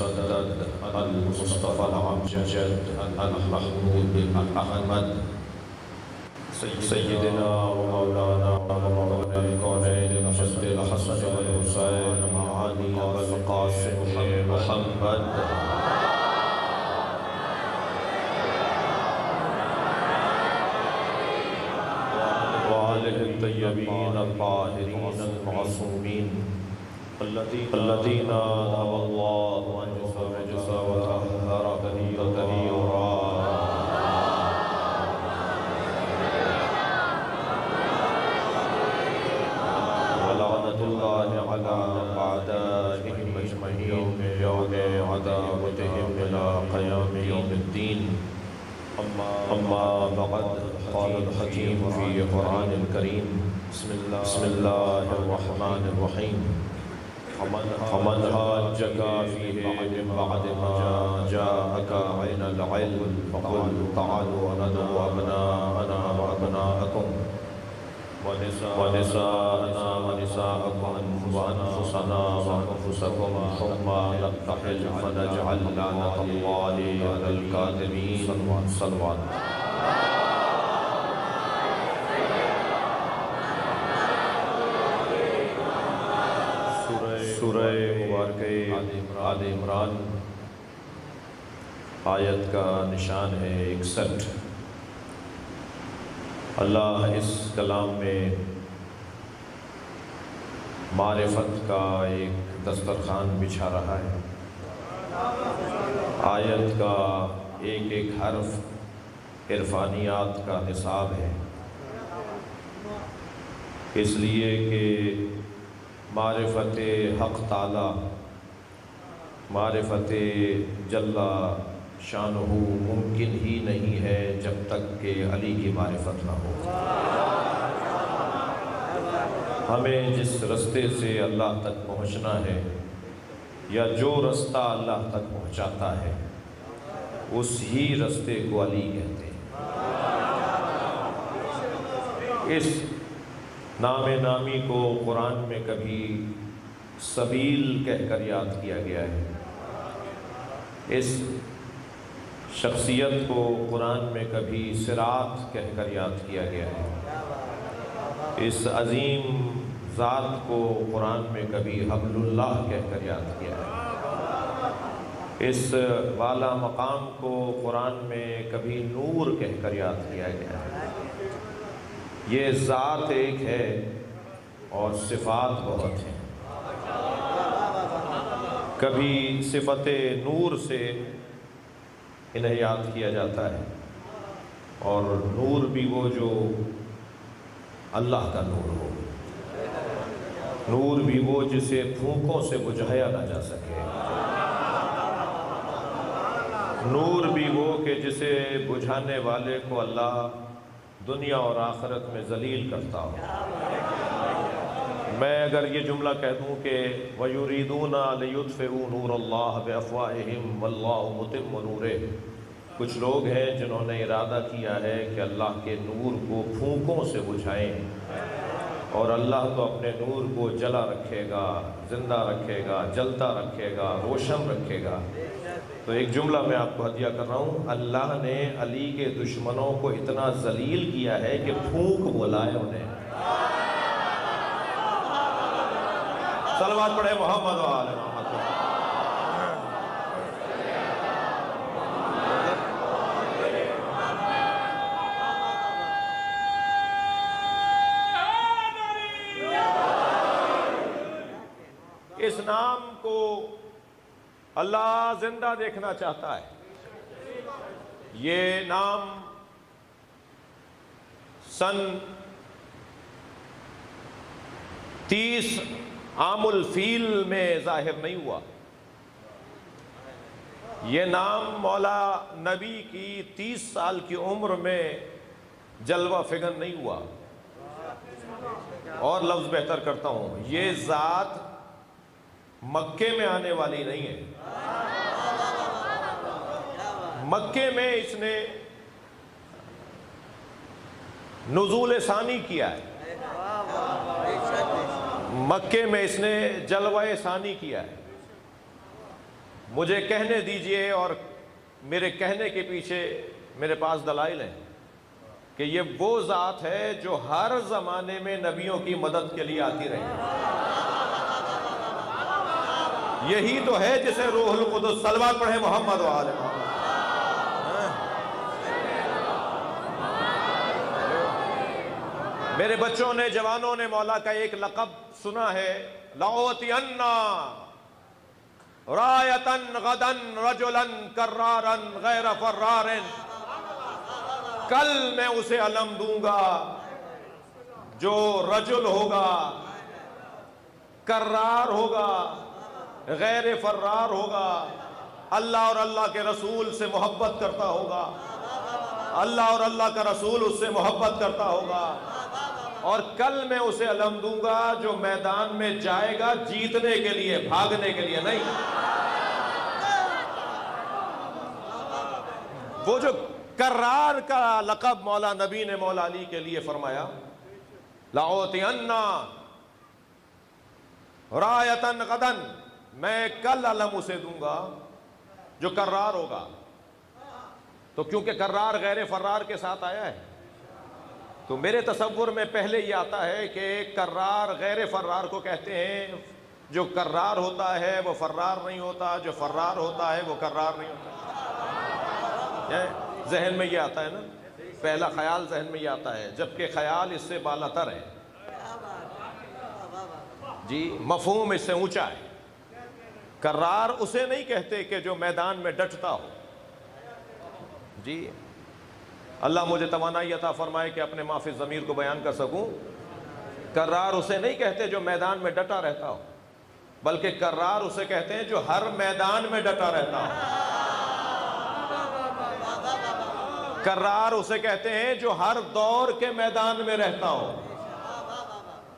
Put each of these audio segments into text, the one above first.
المسدد المصطفى الأمجد المحمود الأحمد سيدنا ومولانا ومولانا الكونين الحسن الحسن والحسين معاني والقاسم محمد وآله الطيبين الطاهرين المعصومين الذين نهى الله عن الرجس وطهر تطهيرا ولعنة الله على أعدائهم أجمعين يوم عداوتهم إلى قيام يوم الدين. أما بعد، قال الحكيم في القرآن الكريم: بسم الله الرحمن الرحيم. فمن حاجك فيه من بعد ما جاءك من العلم فقل تعالوا ندعو أبناءنا وأبناءكم ونساءنا ونساءكم وأنفسنا وأنفسكم ثم نتحل فنجعل لعنة الله على الكاذبين. صلوات. سورہ مبارکہ آل عمران آیت کا نشان ہے 61۔ اللہ اس کلام میں معرفت کا ایک دسترخوان بچھا رہا ہے۔ آیت کا ایک ایک حرف عرفانیات کا نصاب ہے، اس لیے کہ معرفت حق تعالی، معرفت جل شانہ ممکن ہی نہیں ہے جب تک کہ علی کی معرفت نہ ہو۔ ہمیں جس رستے سے اللہ تک پہنچنا ہے یا جو رستہ اللہ تک پہنچاتا ہے اس ہی رستے کو علی کہتے ہیں۔ اس نام نامی کو قرآن میں کبھی سبیل کہہ کر یاد کیا گیا ہے، اس شخصیت کو قرآن میں کبھی صراط کہہ کر یاد کیا گیا ہے، اس عظیم ذات کو قرآن میں کبھی حبل اللہ کہہ کر یاد کیا ہے، اس والا مقام کو قرآن میں کبھی نور کہہ کر یاد کیا گیا ہے۔ یہ ذات ایک ہے اور صفات بہت ہیں۔ کبھی صفت نور سے انہیں یاد کیا جاتا ہے، اور نور بھی وہ جو اللہ کا نور ہو، نور بھی وہ جسے پھونکوں سے بجھایا نہ جا سکے، نور بھی وہ کہ جسے بجھانے والے کو اللہ دنیا اور آخرت میں ذلیل کرتا ہو۔ میں اگر یہ جملہ کہہ دوں کہ وَيُرِيدُونَ لِيُطْفِئُوا نُورَ اللَّهِ بِأَفْوَاهِهِمْ وَاللَّهُ مُتِمُّ نُورِهِ، کچھ لوگ ہیں جنہوں نے ارادہ کیا ہے کہ اللہ کے نور کو پھونکوں سے بجھائیں، اور اللہ تو اپنے نور کو جلا رکھے گا، زندہ رکھے گا، جلتا رکھے گا، روشن رکھے گا۔ تو ایک جملہ میں آپ کو ہدیہ کر رہا ہوں، اللہ نے علی کے دشمنوں کو اتنا ذلیل کیا ہے کہ پھونک بلائے انہیں۔ صلوات پڑھے محمد و آل محمد۔ اس نام کو اللہ زندہ دیکھنا چاہتا ہے۔ یہ نام سن 30 عام الفیل میں ظاہر نہیں ہوا، یہ نام مولا نبی کی 30 سال کی عمر میں جلوہ فگن نہیں ہوا۔ اور لفظ بہتر کرتا ہوں، یہ ذات مکے میں آنے والی نہیں ہے، مکے میں اس نے نزول ثانی کیا ہے، مکے میں اس نے جلوہ ثانی کیا ہے۔ مجھے کہنے دیجئے، اور میرے کہنے کے پیچھے میرے پاس دلائل ہیں کہ یہ وہ ذات ہے جو ہر زمانے میں نبیوں کی مدد کے لیے آتی رہی، یہی تو ہے جسے روح القدس، صلوات پڑھیں محمد و آل محمد۔ میرے بچوں نے، جوانوں نے مولا کا ایک لقب سنا ہے، لَأُعْطِيَنَّ رَایَةً غَدًا رَجُلًا کَرَّارًا غَیْرَ فَرَّارٍ، کل میں اسے علم دوں گا جو رجل ہوگا، کرار ہوگا، غیر فرار ہوگا، اللہ اور اللہ کے رسول سے محبت کرتا ہوگا، اللہ اور اللہ کا رسول اس سے محبت کرتا ہوگا، اور کل میں اسے علم دوں گا جو میدان میں جائے گا جیتنے کے لیے، بھاگنے کے لیے نہیں۔ وہ جو کرار کا لقب مولا نبی نے مولا علی کے لیے فرمایا، لَأُعْطِيَنَّ رَایَةً غَدًا، میں کل علم اسے دوں گا جو کرار ہوگا۔ تو کیونکہ کرار غیر فرار کے ساتھ آیا ہے، تو میرے تصور میں پہلے یہ آتا ہے کہ کرار غیر فرار کو کہتے ہیں، جو کرار ہوتا ہے وہ فرار نہیں ہوتا، جو فرار ہوتا ہے وہ کرار نہیں ہوتا۔ ذہن میں یہ آتا ہے نا، پہلا خیال ذہن میں یہ آتا ہے، جبکہ خیال اس سے بالاتر ہے جی، مفہوم اس سے اونچا ہے۔ کرار اسے نہیں کہتے کہ جو میدان میں ڈٹتا ہو جی۔ اللہ مجھے توانائی عطا فرمائے کہ اپنے ما فی الضمیر کو بیان کر سکوں۔ کرار اسے نہیں کہتے جو میدان میں ڈٹا رہتا ہو، بلکہ کرار اسے کہتے ہیں جو ہر میدان میں ڈٹا رہتا ہو۔ کرار اسے کہتے ہیں جو ہر دور کے میدان میں رہتا ہو۔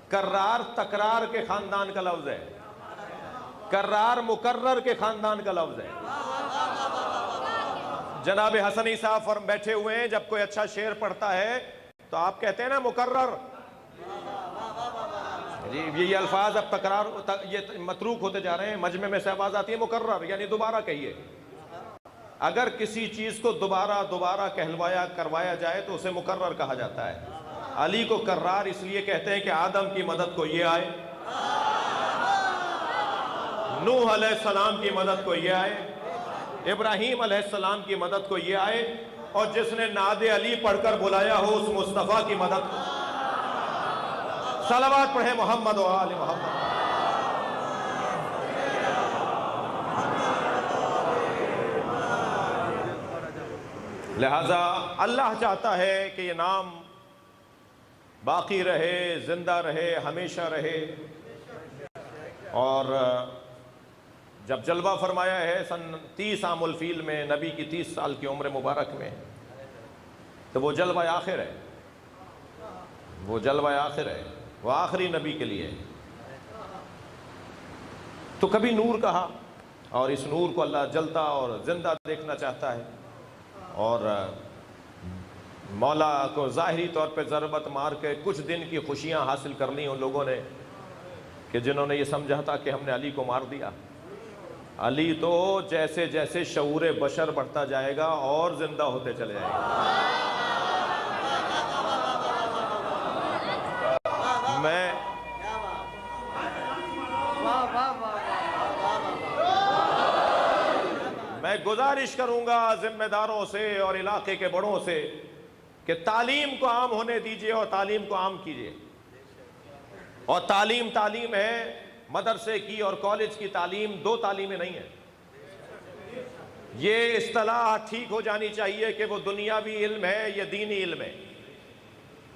کرار تکرار کے خاندان کا لفظ ہے، کرار مکرر کے خاندان کا لفظ ہے۔ جناب حسنی صاحب بیٹھے ہوئے ہیں، جب کوئی اچھا شعر پڑھتا ہے تو آپ کہتے ہیں نا مکرر جی، یہ الفاظ اب تکرار، یہ متروک ہوتے جا رہے ہیں، مجمع میں سے آواز آتی ہے مکرر، یعنی دوبارہ کہیے۔ اگر کسی چیز کو دوبارہ کہلوایا کروایا جائے تو اسے مکرر کہا جاتا ہے۔ علی کو کرار اس لیے کہتے ہیں کہ آدم کی مدد کو یہ آئے، نوح علیہ السلام کی مدد کو یہ آئے، ابراہیم علیہ السلام کی مدد کو یہ آئے، اور جس نے ناد علی پڑھ کر بلایا ہو اس مصطفیٰ کی مدد کو۔ صلوات پڑھیں محمد و آل محمد۔ لہذا اللہ چاہتا ہے کہ یہ نام باقی رہے، زندہ رہے، ہمیشہ رہے، اور جب جلوہ فرمایا ہے سن 30 عام الفیل میں، نبی کی 30 سال کی عمر مبارک میں، تو وہ جلوہ آخر ہے، وہ جلوہ آخر ہے، وہ آخری نبی کے لیے۔ تو کبھی نور کہا، اور اس نور کو اللہ جلتا اور زندہ دیکھنا چاہتا ہے، اور مولا کو ظاہری طور پہ ضربت مار کے کچھ دن کی خوشیاں حاصل کرنی ان لوگوں نے کہ جنہوں نے یہ سمجھا تھا کہ ہم نے علی کو مار دیا۔ علی تو جیسے جیسے شعور بشر بڑھتا جائے گا اور زندہ ہوتے چلے جائے گا۔ میں گزارش کروں گا ذمہ داروں سے اور علاقے کے بڑوں سے کہ تعلیم کو عام ہونے دیجئے اور تعلیم کو عام کیجئے۔ اور تعلیم ہے، مدرسے کی اور کالج کی تعلیم دو تعلیمیں نہیں ہیں۔ یہ اصطلاح ٹھیک ہو جانی چاہیے کہ وہ دنیاوی علم ہے، یہ دینی علم ہے۔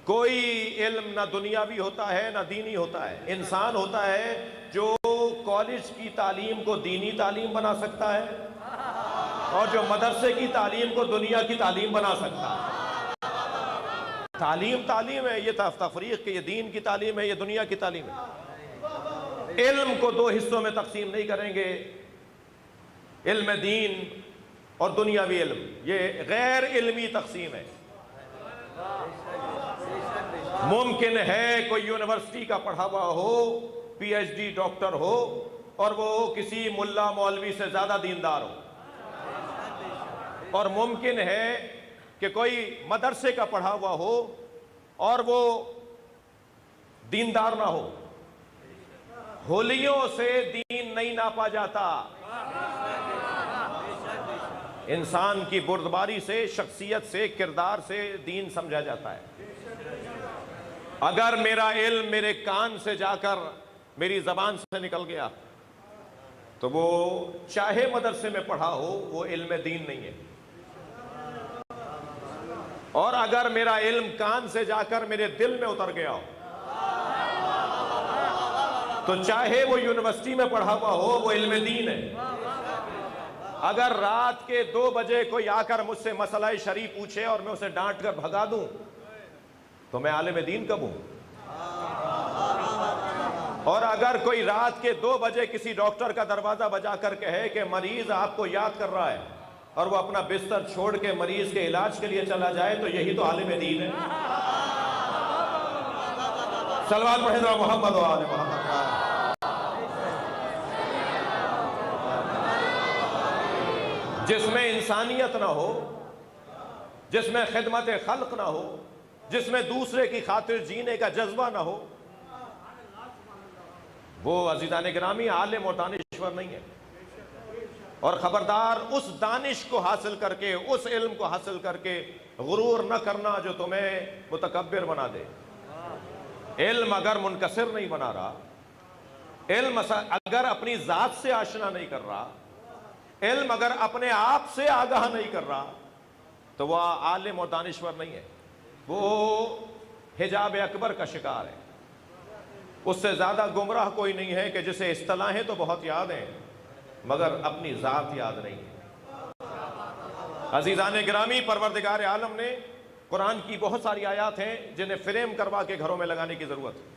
کوئی علم نہ دنیاوی ہوتا ہے نہ دینی ہوتا ہے۔ انسان ہوتا ہے جو کالج کی تعلیم کو دینی تعلیم بنا سکتا ہے، اور جو مدرسے کی تعلیم کو دنیا کی تعلیم بنا سکتا ہے۔ تعلیم ہے، یہ تفریق کہ یہ دین کی تعلیم ہے، یہ دنیا کی تعلیم ہے۔ علم کو دو حصوں میں تقسیم نہیں کریں گے، علم دین اور دنیاوی علم، یہ غیر علمی تقسیم ہے۔ ممکن ہے کوئی یونیورسٹی کا پڑھا ہوا ہو، پی ایچ ڈی ڈاکٹر ہو، اور وہ کسی ملا مولوی سے زیادہ دیندار ہو، اور ممکن ہے کہ کوئی مدرسے کا پڑھا ہوا ہو اور وہ دیندار نہ ہو۔ ہولیوں سے دین نہیں ناپا جاتا، انسان کی بردباری سے، شخصیت سے، کردار سے دین سمجھا جاتا ہے۔ اگر میرا علم میرے کان سے جا کر میری زبان سے نکل گیا تو وہ چاہے مدرسے میں پڑھا ہو، وہ علم دین نہیں ہے۔ اور اگر میرا علم کان سے جا کر میرے دل میں اتر گیا ہو تو چاہے وہ یونیورسٹی میں پڑھا ہوا ہو، وہ علم دین ہے۔ اگر رات کے 2 بجے کوئی آ کر مجھ سے مسئلہ شرعی پوچھے اور میں اسے ڈانٹ کر بھگا دوں تو میں عالم دین کب ہوں؟ اور اگر کوئی رات کے 2 بجے کسی ڈاکٹر کا دروازہ بجا کر کہے کہ مریض آپ کو یاد کر رہا ہے، اور وہ اپنا بستر چھوڑ کے مریض کے علاج کے لیے چلا جائے، تو یہی تو عالم دین ہے۔ صلوات پڑھیں محمد و آل محمد۔ جس میں انسانیت نہ ہو، جس میں خدمت خلق نہ ہو، جس میں دوسرے کی خاطر جینے کا جذبہ نہ ہو، وہ عزیزان گرامی عالم اور دانشور نہیں ہے۔ اور خبردار اس دانش کو حاصل کر کے، اس علم کو حاصل کر کے غرور نہ کرنا جو تمہیں متکبر بنا دے۔ علم اگر منکسر نہیں بنا رہا، علم اگر اپنی ذات سے آشنا نہیں کر رہا، علم اگر اپنے آپ سے آگاہ نہیں کر رہا، تو وہ عالم اور دانشور نہیں ہے، وہ حجاب اکبر کا شکار ہے۔ اس سے زیادہ گمراہ کوئی نہیں ہے کہ جسے اصطلاحیں تو بہت یاد ہیں مگر اپنی ذات یاد نہیں ہے۔ عزیزان گرامی، پروردگار عالم نے قرآن کی بہت ساری آیات ہیں جنہیں فریم کروا کے گھروں میں لگانے کی ضرورت ہے۔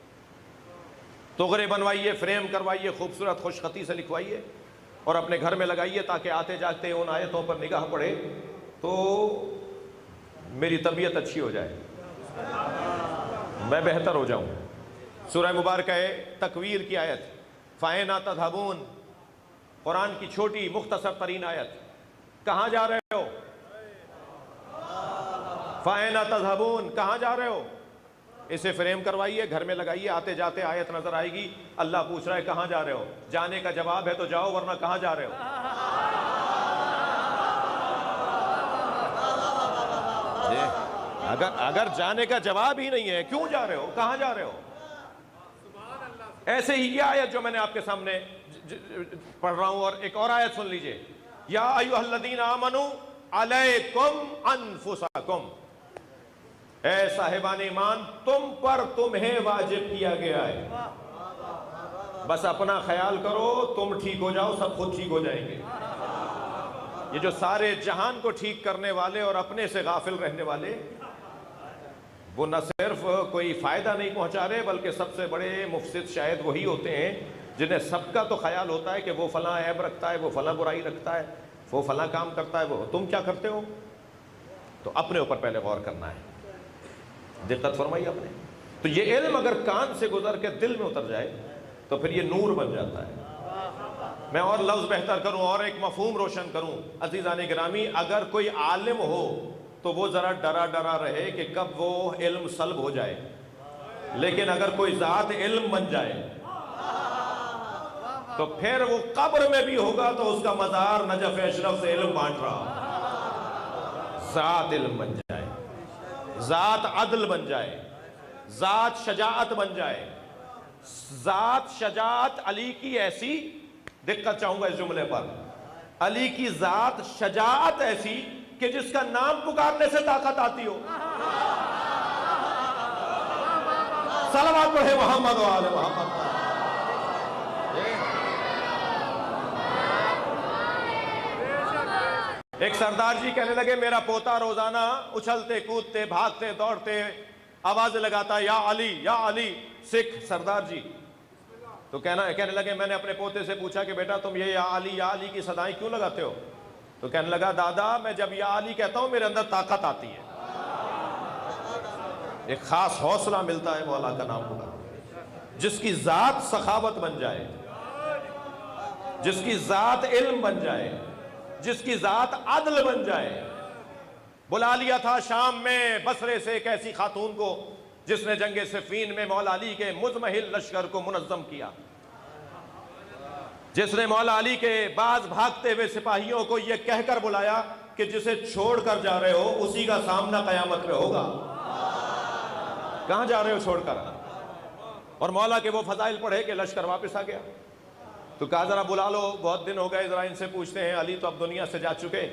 تغرے بنوائیے، فریم کروائیے، خوبصورت خوش خطی سے لکھوائیے اور اپنے گھر میں لگائیے تاکہ آتے جاتے ان آیتوں پر نگاہ پڑے تو میری طبیعت اچھی ہو جائے، میں بہتر ہو جاؤں۔ سورہ مبارکہ تکویر کی آیت، فَأَيْنَ تَذْهَبُونَ، قرآن کی چھوٹی مختصر ترین آیت، کہاں جا رہے ہو؟ فَأَيْنَ تَذْهَبُونَ، کہاں جا رہے ہو؟ اسے فریم کروائیے، گھر میں لگائیے، آتے جاتے آیت نظر آئے گی، اللہ پوچھ رہا ہے کہاں جا رہے ہو؟ جانے کا جواب ہے تو جاؤ، ورنہ کہاں جا رہے ہو؟ اگر جانے کا جواب ہی نہیں ہے، کیوں جا رہے ہو؟ کہاں جا رہے ہو؟ ایسے ہی یہ آیت جو میں نے آپ کے سامنے پڑھ رہا ہوں، اور ایک اور آیت سن لیجئے، یا ایھا الذین آمنوا علیکم انفسکم، اے صاحبان ایمان تم پر تمہیں واجب کیا گیا ہے، بس اپنا خیال کرو، تم ٹھیک ہو جاؤ سب خود ٹھیک ہو جائیں گے۔ یہ جو سارے جہان کو ٹھیک کرنے والے اور اپنے سے غافل رہنے والے، وہ نہ صرف کوئی فائدہ نہیں پہنچا رہے بلکہ سب سے بڑے مفسد شاید وہی ہوتے ہیں جنہیں سب کا تو خیال ہوتا ہے کہ وہ فلاں عیب رکھتا ہے، وہ فلاں برائی رکھتا ہے، وہ فلاں کام کرتا ہے، وہ تم کیا کرتے ہو؟ تو اپنے اوپر پہلے غور کرنا ہے، دقت فرمائی اپنے۔ تو یہ علم اگر کان سے گزر کے دل میں اتر جائے تو پھر یہ نور بن جاتا ہے۔ میں اور لفظ بہتر کروں اور ایک مفہوم روشن کروں، عزیزان گرامی، اگر کوئی عالم ہو تو وہ ذرا ڈرا ڈرا رہے کہ کب وہ علم سلب ہو جائے، لیکن اگر کوئی ذات علم بن جائے تو پھر وہ قبر میں بھی ہوگا تو اس کا مزار نجف اشرف سے علم بانٹ رہا۔ ذات علم بن جائے، ذات عدل بن جائے، ذات شجاعت بن جائے، ذات شجاعت علی کی ایسی، دقت چاہوں گا اس جملے پر، علی کی ذات شجاعت ایسی کہ جس کا نام پکارنے سے طاقت آتی ہو۔ صلوات پڑھے محمد و آل محمد۔ ایک سردار جی کہنے لگے میرا پوتا روزانہ اچھلتے کودتے بھاگتے دوڑتے آوازیں لگاتا ہے یا علی یا علی، سکھ سردار جی۔ تو کہنے لگے میں نے اپنے پوتے سے پوچھا کہ بیٹا تم یہ یا علی کی صدائیں کیوں لگاتے ہو؟ تو کہنے لگا دادا میں جب یا علی کہتا ہوں میرے اندر طاقت آتی ہے، ایک خاص حوصلہ ملتا ہے مولا کا نام پکار، جس کی ذات سخاوت بن جائے، جس کی ذات علم بن جائے، جس کی ذات عدل بن جائے۔ بلا لیا تھا شام میں بصرے سے ایک ایسی خاتون کو جس نے جنگ صفین میں مولا علی کے مزمحل لشکر کو منظم کیا، جس نے مولا علی کے بعض بھاگتے ہوئے سپاہیوں کو یہ کہہ کر بلایا کہ جسے چھوڑ کر جا رہے ہو اسی کا سامنا قیامت میں ہوگا۔ کہاں جا رہے ہو چھوڑ کر؟ اور مولا کے وہ فضائل پڑھے کہ لشکر واپس آ گیا۔ تو کہا ذرا بلا لو، بہت دن ہو گئے، ذرا ان سے پوچھتے ہیں، علی تو اب دنیا سے جا چکے،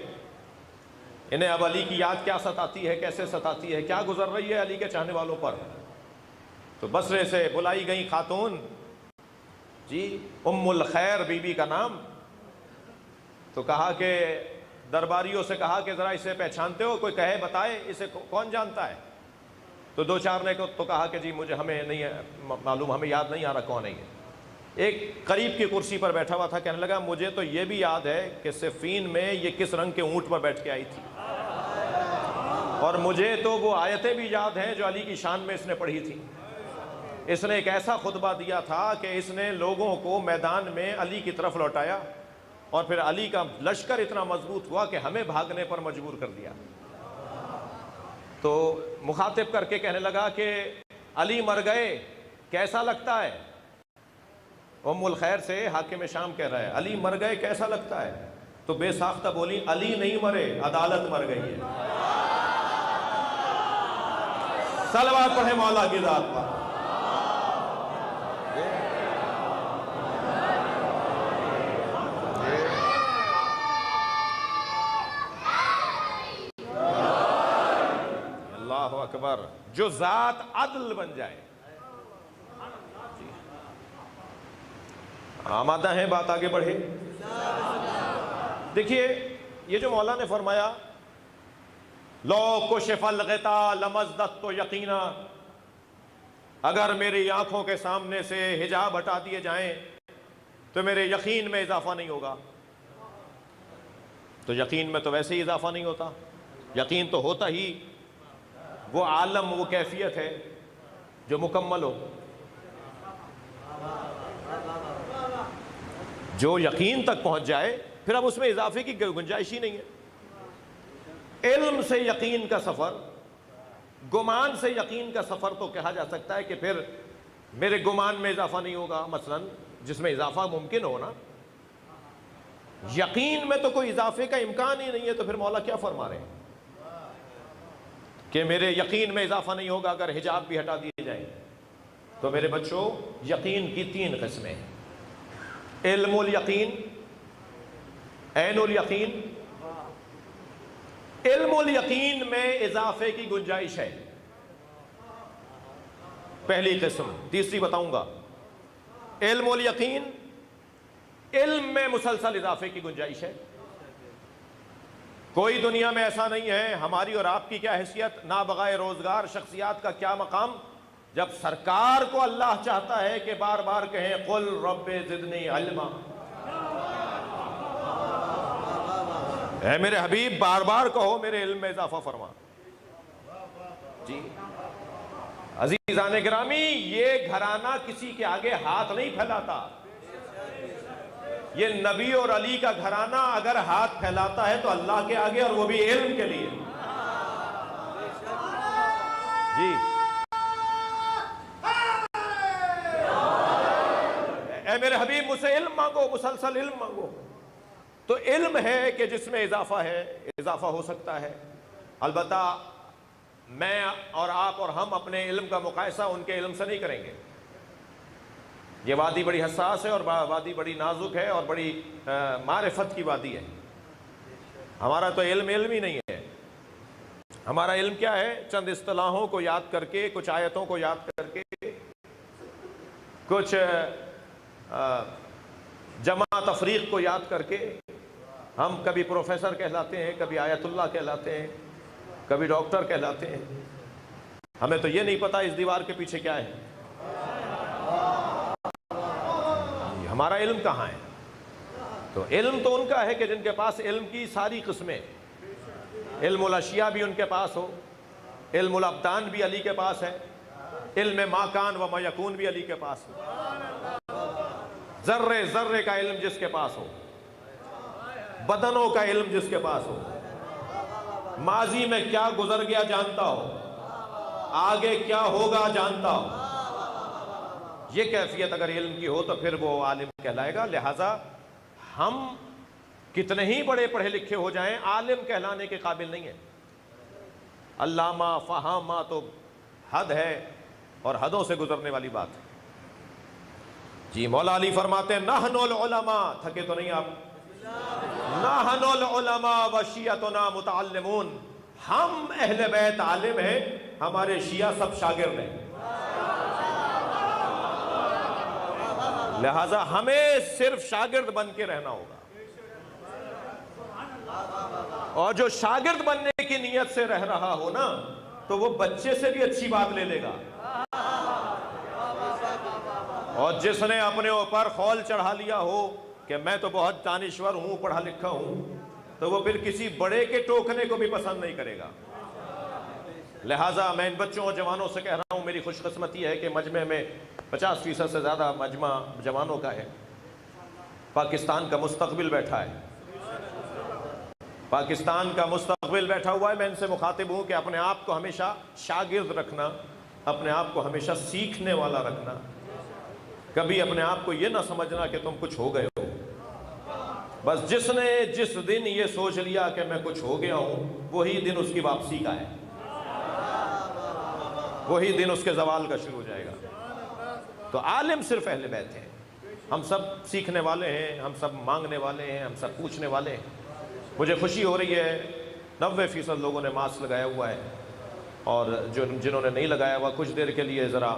انہیں اب علی کی یاد کیا ستاتی ہے، کیسے ستاتی ہے، کیا گزر رہی ہے علی کے چاہنے والوں پر۔ تو بصرے سے بلائی گئی خاتون، جی ام الخیر بی بی کا نام، تو کہا کہ درباریوں سے کہا کہ ذرا اسے پہچانتے ہو، کوئی کہے بتائے اسے کون جانتا ہے؟ تو دو چار نے تو کہا کہ جی مجھے ہمیں نہیں معلوم، ہمیں یاد نہیں آ رہا کون ہے یہ۔ ایک قریب کی کرسی پر بیٹھا ہوا تھا، کہنے لگا مجھے تو یہ بھی یاد ہے کہ صفین میں یہ کس رنگ کے اونٹ پر بیٹھ کے آئی تھی، اور مجھے تو وہ آیتیں بھی یاد ہیں جو علی کی شان میں اس نے پڑھی تھی۔ اس نے ایک ایسا خطبہ دیا تھا کہ اس نے لوگوں کو میدان میں علی کی طرف لوٹایا، اور پھر علی کا لشکر اتنا مضبوط ہوا کہ ہمیں بھاگنے پر مجبور کر دیا۔ تو مخاطب کر کے کہنے لگا کہ علی مر گئے کیسا لگتا ہے؟ ام الخیر سے حاکم شام کہہ رہا ہے علی مر گئے کیسا لگتا ہے؟ تو بے ساختہ بولی علی نہیں مرے، عدالت مر گئی ہے۔ صلوات پڑھیں مولا کی ذات پر۔ اللہ اکبر، جو ذات عدل بن جائے۔ آمادہ ہیں بات آگے بڑھے؟ دیکھیے یہ جو مولا نے فرمایا لو کشف الغطا لمزدت تو یقینا، اگر میری آنکھوں کے سامنے سے حجاب ہٹا دیے جائیں تو میرے یقین میں اضافہ نہیں ہوگا۔ تو یقین میں تو ویسے ہی اضافہ نہیں ہوتا، یقین تو ہوتا ہی وہ عالم، وہ کیفیت ہے جو مکمل ہو۔ جو یقین تک پہنچ جائے پھر اب اس میں اضافے کی گنجائش ہی نہیں ہے۔ علم سے یقین کا سفر، گمان سے یقین کا سفر تو کہا جا سکتا ہے کہ پھر میرے گمان میں اضافہ نہیں ہوگا، مثلا جس میں اضافہ ممکن ہو نا۔ یقین میں تو کوئی اضافے کا امکان ہی نہیں ہے، تو پھر مولا کیا فرما رہے ہیں کہ میرے یقین میں اضافہ نہیں ہوگا اگر حجاب بھی ہٹا دیے جائیں۔ تو میرے بچوں، یقین کی تین قسمیں ہیں: علم الیقین، عین الیقین۔ علم الیقین میں اضافے کی گنجائش ہے، پہلی قسم۔ تیسری بتاؤں گا، علم الیقین، علم میں مسلسل اضافے کی گنجائش ہے۔ کوئی دنیا میں ایسا نہیں ہے، ہماری اور آپ کی کیا حیثیت، نابغہ روزگار شخصیات کا کیا مقام، جب سرکار کو اللہ چاہتا ہے کہ بار بار کہیں قل رب زدنی علما، اے میرے حبیب بار بار کہو میرے علم میں اضافہ فرما۔ جی عزیزان گرامی، یہ گھرانہ کسی کے آگے ہاتھ نہیں پھیلاتا۔ یہ نبی اور علی کا گھرانہ اگر ہاتھ پھیلاتا ہے تو اللہ کے آگے، اور وہ بھی علم کے لیے۔ جی اے میرے حبیب مجھ سے علم مانگو، مسلسل علم مانگو۔ تو علم ہے کہ جس میں اضافہ ہے، اضافہ ہو سکتا ہے۔ البتہ میں اور آپ اور ہم اپنے علم کا مقایسہ ان کے علم سے نہیں کریں گے۔ یہ وادی بڑی حساس ہے اور وادی بڑی نازک ہے اور بڑی معرفت کی وادی ہے۔ ہمارا تو علم ہی نہیں ہے۔ ہمارا علم کیا ہے؟ چند اصطلاحوں کو یاد کر کے، کچھ آیتوں کو یاد کر کے، کچھ جمع تفریق کو یاد کر کے ہم کبھی پروفیسر کہلاتے ہیں، کبھی آیت اللہ کہلاتے ہیں، کبھی ڈاکٹر کہلاتے ہیں۔ ہمیں تو یہ نہیں پتا اس دیوار کے پیچھے کیا ہے، ہمارا علم کہاں ہے۔ تو علم تو ان کا ہے کہ جن کے پاس علم کی ساری قسمیں، علم الاشیاء بھی ان کے پاس ہو، علم الابدان بھی علی کے پاس ہے، علم ما کان و ما یکون بھی علی کے پاس ہے۔ ذرے ذرے کا علم جس کے پاس ہو، بدنوں کا علم جس کے پاس ہو، ماضی میں کیا گزر گیا جانتا ہو، آگے کیا ہوگا جانتا ہو، یہ کیفیت اگر علم کی ہو تو پھر وہ عالم کہلائے گا۔ لہٰذا ہم کتنے ہی بڑے پڑھے لکھے ہو جائیں، عالم کہلانے کے قابل نہیں ہیں۔ علامہ فہامہ تو حد ہے، اور حدوں سے گزرنے والی بات ہے۔ جی مولا علی فرماتے ہیں نحن العلماء، تھکے تو نہیں آپ؟ نحن العلماء وشیعتنا متعلمون، ہم اہل بیت عالم ہیں، ہمارے شیعہ سب شاگرد ہیں۔ لہذا ہمیں صرف شاگرد بن کے رہنا ہوگا، اور جو شاگرد بننے کی نیت سے رہ رہا ہو نا، تو وہ بچے سے بھی اچھی بات لے لے گا، اور جس نے اپنے اوپر خول چڑھا لیا ہو کہ میں تو بہت دانشور ہوں، پڑھا لکھا ہوں، تو وہ پھر کسی بڑے کے ٹوکنے کو بھی پسند نہیں کرے گا۔ لہٰذا میں ان بچوں اور جوانوں سے کہہ رہا ہوں، میری خوش قسمتی ہے کہ مجمع میں 50% سے زیادہ مجمع جوانوں کا ہے۔ پاکستان کا مستقبل بیٹھا ہے، پاکستان کا مستقبل بیٹھا ہوا ہے۔ میں ان سے مخاطب ہوں کہ اپنے آپ کو ہمیشہ شاگرد رکھنا، اپنے آپ کو ہمیشہ سیکھنے والا رکھنا، کبھی اپنے آپ کو یہ نہ سمجھنا کہ تم کچھ ہو گئے ہو۔ بس جس نے جس دن یہ سوچ لیا کہ میں کچھ ہو گیا ہوں، وہی دن اس کی واپسی کا ہے، وہی دن اس کے زوال کا شروع ہو جائے گا۔ تو عالم صرف اہل بیت ہیں، ہم سب سیکھنے والے ہیں، ہم سب مانگنے والے ہیں، ہم سب پوچھنے والے ہیں۔ مجھے خوشی ہو رہی ہے 90% لوگوں نے ماسک لگایا ہوا ہے، اور جنہوں نے نہیں لگایا ہوا کچھ دیر کے لیے ذرا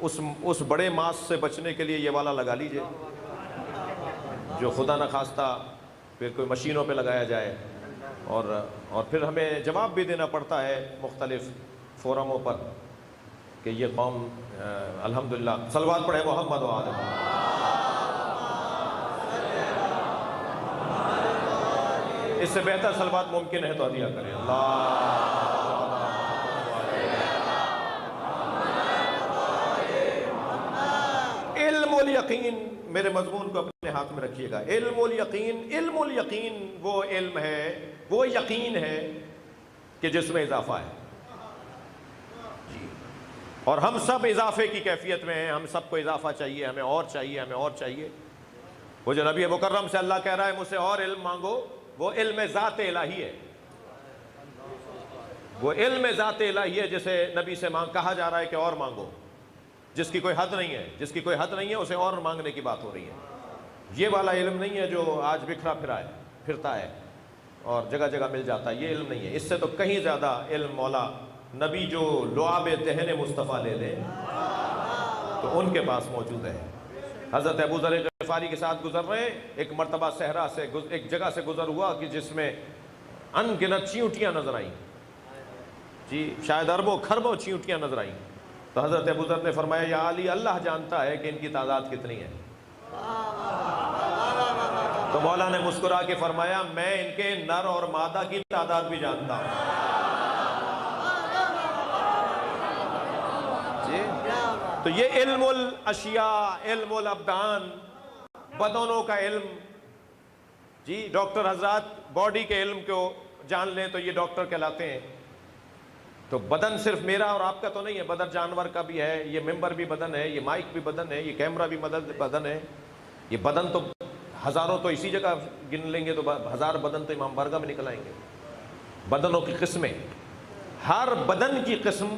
اس بڑے ماسک سے بچنے کے لیے یہ والا لگا لیجئے، جو خدا نخواستہ پھر کوئی مشینوں پہ لگایا جائے، اور پھر ہمیں جواب بھی دینا پڑتا ہے مختلف فورموں پر کہ یہ قوم الحمدللہ۔ صلوات پڑھیں محمد و آل محمد۔ اس سے بہتر صلوات ممکن ہے تو عطیہ کریں۔ اللہ علم الیقین، میرے مضمون کو اپنے ہاتھ میں رکھیے گا۔ علم الیقین، علم الیقین وہ علم ہے، وہ یقین ہے کہ جس میں اضافہ ہے۔ اور ہم سب اضافے کی کیفیت میں ہیں، ہم سب کو اضافہ چاہیے، ہمیں اور چاہیے، ہمیں اور چاہیے۔ وہ جو نبی مکرم سے اللہ کہہ رہا ہے مجھ سے اور علم مانگو، وہ علم ذات الہی ہے، وہ علم ذات الہی ہے جسے نبی سے کہا جا رہا ہے کہ اور مانگو، جس کی کوئی حد نہیں ہے، جس کی کوئی حد نہیں ہے اسے اور مانگنے کی بات ہو رہی ہے۔ یہ والا علم نہیں ہے جو آج بکھرا پھرتا ہے اور جگہ جگہ مل جاتا ہے، یہ علم نہیں ہے۔ اس سے تو کہیں زیادہ علم مولا نبی جو لعاب دہن مصطفیٰ لے لیں تو ان کے پاس موجود ہے۔ حضرت ابو ذر غفاری کے ساتھ گزر رہے ہیں، ایک مرتبہ صحرا سے ایک جگہ سے گزر ہوا کہ جس میں ان گنت چیونٹیاں نظر آئیں، جی شاید اربوں کھربوں چیونٹیاں نظر آئیں۔ تو حضرت ابو ذر نے فرمایا یا علی، اللہ جانتا ہے کہ ان کی تعداد کتنی ہے۔ تو مولا نے مسکرا کے فرمایا میں ان کے نر اور مادہ کی تعداد بھی جانتا ہوں۔ تو یہ علم الاشیاء، علم الابدان، بدنوں کا علم، جی ڈاکٹر حضرات باڈی کے علم کو جان لیں تو یہ ڈاکٹر کہلاتے ہیں۔ تو بدن صرف میرا اور آپ کا تو نہیں ہے، بدن جانور کا بھی ہے، یہ ممبر بھی بدن ہے، یہ مائک بھی بدن ہے، یہ کیمرہ بھی بدن ہے، یہ بدن تو ہزاروں تو اسی جگہ گن لیں گے تو 1000 بدن تو امام بارگاہ میں نکل آئیں گے۔ بدنوں کی قسمیں، ہر بدن کی قسم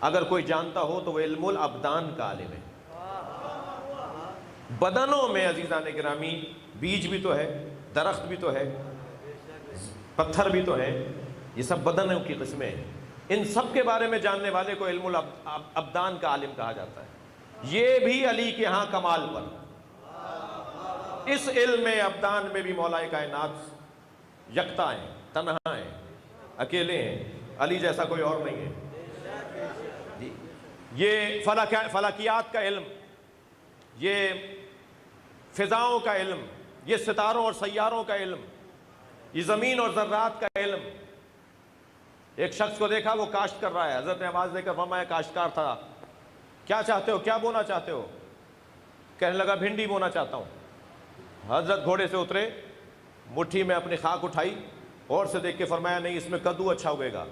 اگر کوئی جانتا ہو تو وہ علم الابدان کا عالم ہے۔ بدنوں میں عزیزان گرامی بیج بھی تو ہے، درخت بھی تو ہے، پتھر بھی تو ہے، یہ سب بدنوں کی قسمیں ہیں۔ ان سب کے بارے میں جاننے والے کو علم الابدان کا عالم کہا جاتا ہے۔ یہ بھی علی کے ہاں کمال پر، اس علم ابدان میں بھی مولا کائنات یکتا ہیں، تنہا ہیں، اکیلے ہیں، علی جیسا کوئی اور نہیں ہے۔ یہ فلکیات کا علم، یہ فضاؤں کا علم، یہ ستاروں اور سیاروں کا علم، یہ زمین اور ذرات کا علم۔ ایک شخص کو دیکھا وہ کاشت کر رہا ہے، حضرت نے آواز دے کر فرمایا کاشتکار تھا، کیا چاہتے ہو، کیا بونا چاہتے ہو؟ کہنے لگا بھنڈی بونا چاہتا ہوں۔ حضرت گھوڑے سے اترے، مٹھی میں اپنی خاک اٹھائی، اور سے دیکھ کے فرمایا نہیں اس میں کدو اچھا اگے گا۔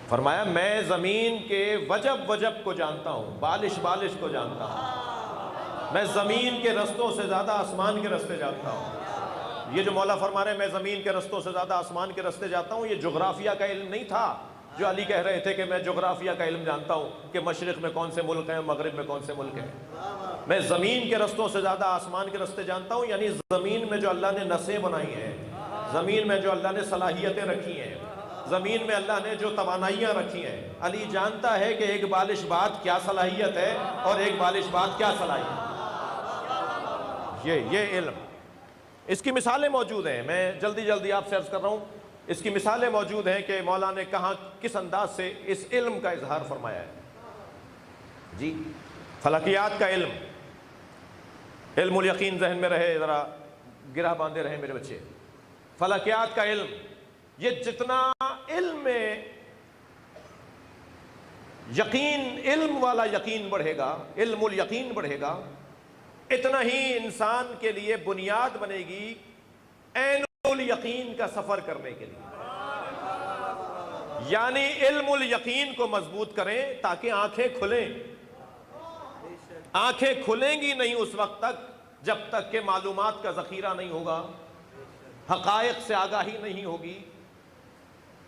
فرمایا میں زمین کے وجب وجب کو جانتا ہوں، بالش بالش کو جانتا ہوں، میں زمین کے رستوں سے زیادہ آسمان کے رستے جانتا ہوں۔ یہ جو مولا فرما رہے ہیں میں زمین کے رستوں سے زیادہ آسمان کے رستے جانتا ہوں، یہ جغرافیہ کا علم نہیں تھا جو علی کہہ رہے تھے کہ میں جغرافیہ کا علم جانتا ہوں کہ مشرق میں کون سے ملک ہیں، مغرب میں کون سے ملک ہیں۔ میں زمین کے رستوں سے زیادہ آسمان کے رستے جانتا ہوں، یعنی زمین میں جو اللہ نے نسیں بنائی ہیں، زمین میں جو اللہ نے صلاحیتیں رکھی ہیں، زمین میں اللہ نے جو توانائیاں رکھی ہیں، علی جانتا ہے کہ ایک بالش بات کیا صلاحیت ہے اور ایک بالش بات کیا صلاحیت ہے۔ یہ علم، اس کی مثالیں موجود ہیں، میں جلدی جلدی آپ سے عرض کر رہا ہوں، اس کی مثالیں موجود ہیں کہ مولا نے کہاں کس انداز سے اس علم کا اظہار فرمایا ہے۔ جی فلکیات کا علم، علم الیقین ذہن میں رہے، ذرا گرہ باندھے رہے میرے بچے۔ فلکیات کا علم، یہ جتنا علم میں یقین، علم والا یقین بڑھے گا، علم الیقین بڑھے گا، اتنا ہی انسان کے لیے بنیاد بنے گی عین الیقین کا سفر کرنے کے لیے۔ یعنی علم الیقین کو مضبوط کریں تاکہ آنکھیں کھلیں۔ آنکھیں کھلیں گی نہیں اس وقت تک جب تک کہ معلومات کا ذخیرہ نہیں ہوگا، حقائق سے آگاہی نہیں ہوگی۔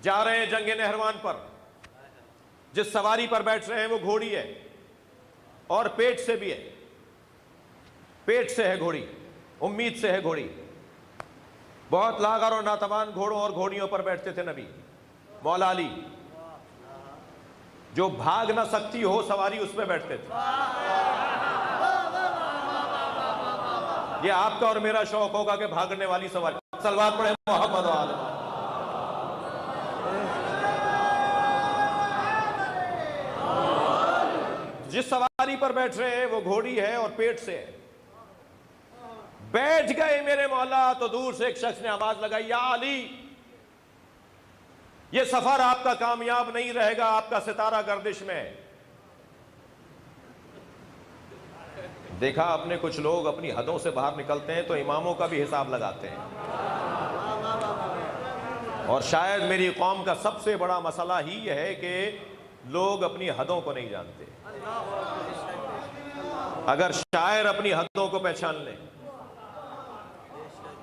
جا رہے ہیں جنگ نہروان پر، جس سواری پر بیٹھ رہے ہیں وہ گھوڑی ہے اور پیٹ سے بھی ہے، پیٹ سے ہے گھوڑی، امید سے ہے گھوڑی۔ بہت لاغر اور ناتوان گھوڑوں اور گھوڑیوں پر بیٹھتے تھے نبی۔ مولا علی جو بھاگ نہ سکتی ہو سواری اس پہ بیٹھتے تھے۔ یہ آپ کا اور میرا شوق ہوگا کہ بھاگنے والی سواری، صلوات پڑھیں محمد و آل۔ جس سواری پر بیٹھ رہے ہیں وہ گھوڑی ہے اور پیٹ سے ہے۔ بیٹھ گئے میرے مولا تو دور سے ایک شخص نے آواز لگائی، یا علی یہ سفر آپ کا کامیاب نہیں رہے گا، آپ کا ستارہ گردش میں۔ دیکھا آپ نے کچھ لوگ اپنی حدوں سے باہر نکلتے ہیں تو اماموں کا بھی حساب لگاتے ہیں، اور شاید میری قوم کا سب سے بڑا مسئلہ ہی یہ ہے کہ لوگ اپنی حدوں کو نہیں جانتے۔ اگر شاعر اپنی حدوں کو پہچان لیں،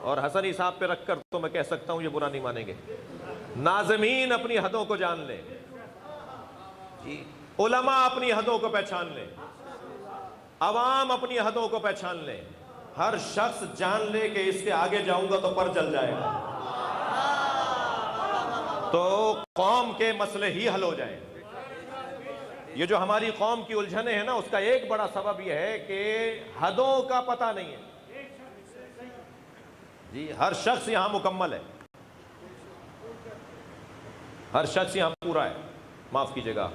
اور حسنی صاحب پہ رکھ کر تو میں کہہ سکتا ہوں یہ برا نہیں مانیں گے، ناظمین اپنی حدوں کو جان لیں، علماء اپنی حدوں کو پہچان لیں، عوام اپنی حدوں کو پہچان لیں، ہر شخص جان لے کہ اس کے آگے جاؤں گا تو پر جل جائے گا، تو قوم کے مسئلے ہی حل ہو جائیں۔ یہ جو ہماری قوم کی الجھنیں ہیں نا، اس کا ایک بڑا سبب یہ ہے کہ حدوں کا پتہ نہیں ہے۔ جی ہر شخص یہاں مکمل ہے، ہر شخص یہاں پورا ہے، معاف کیجئے گا،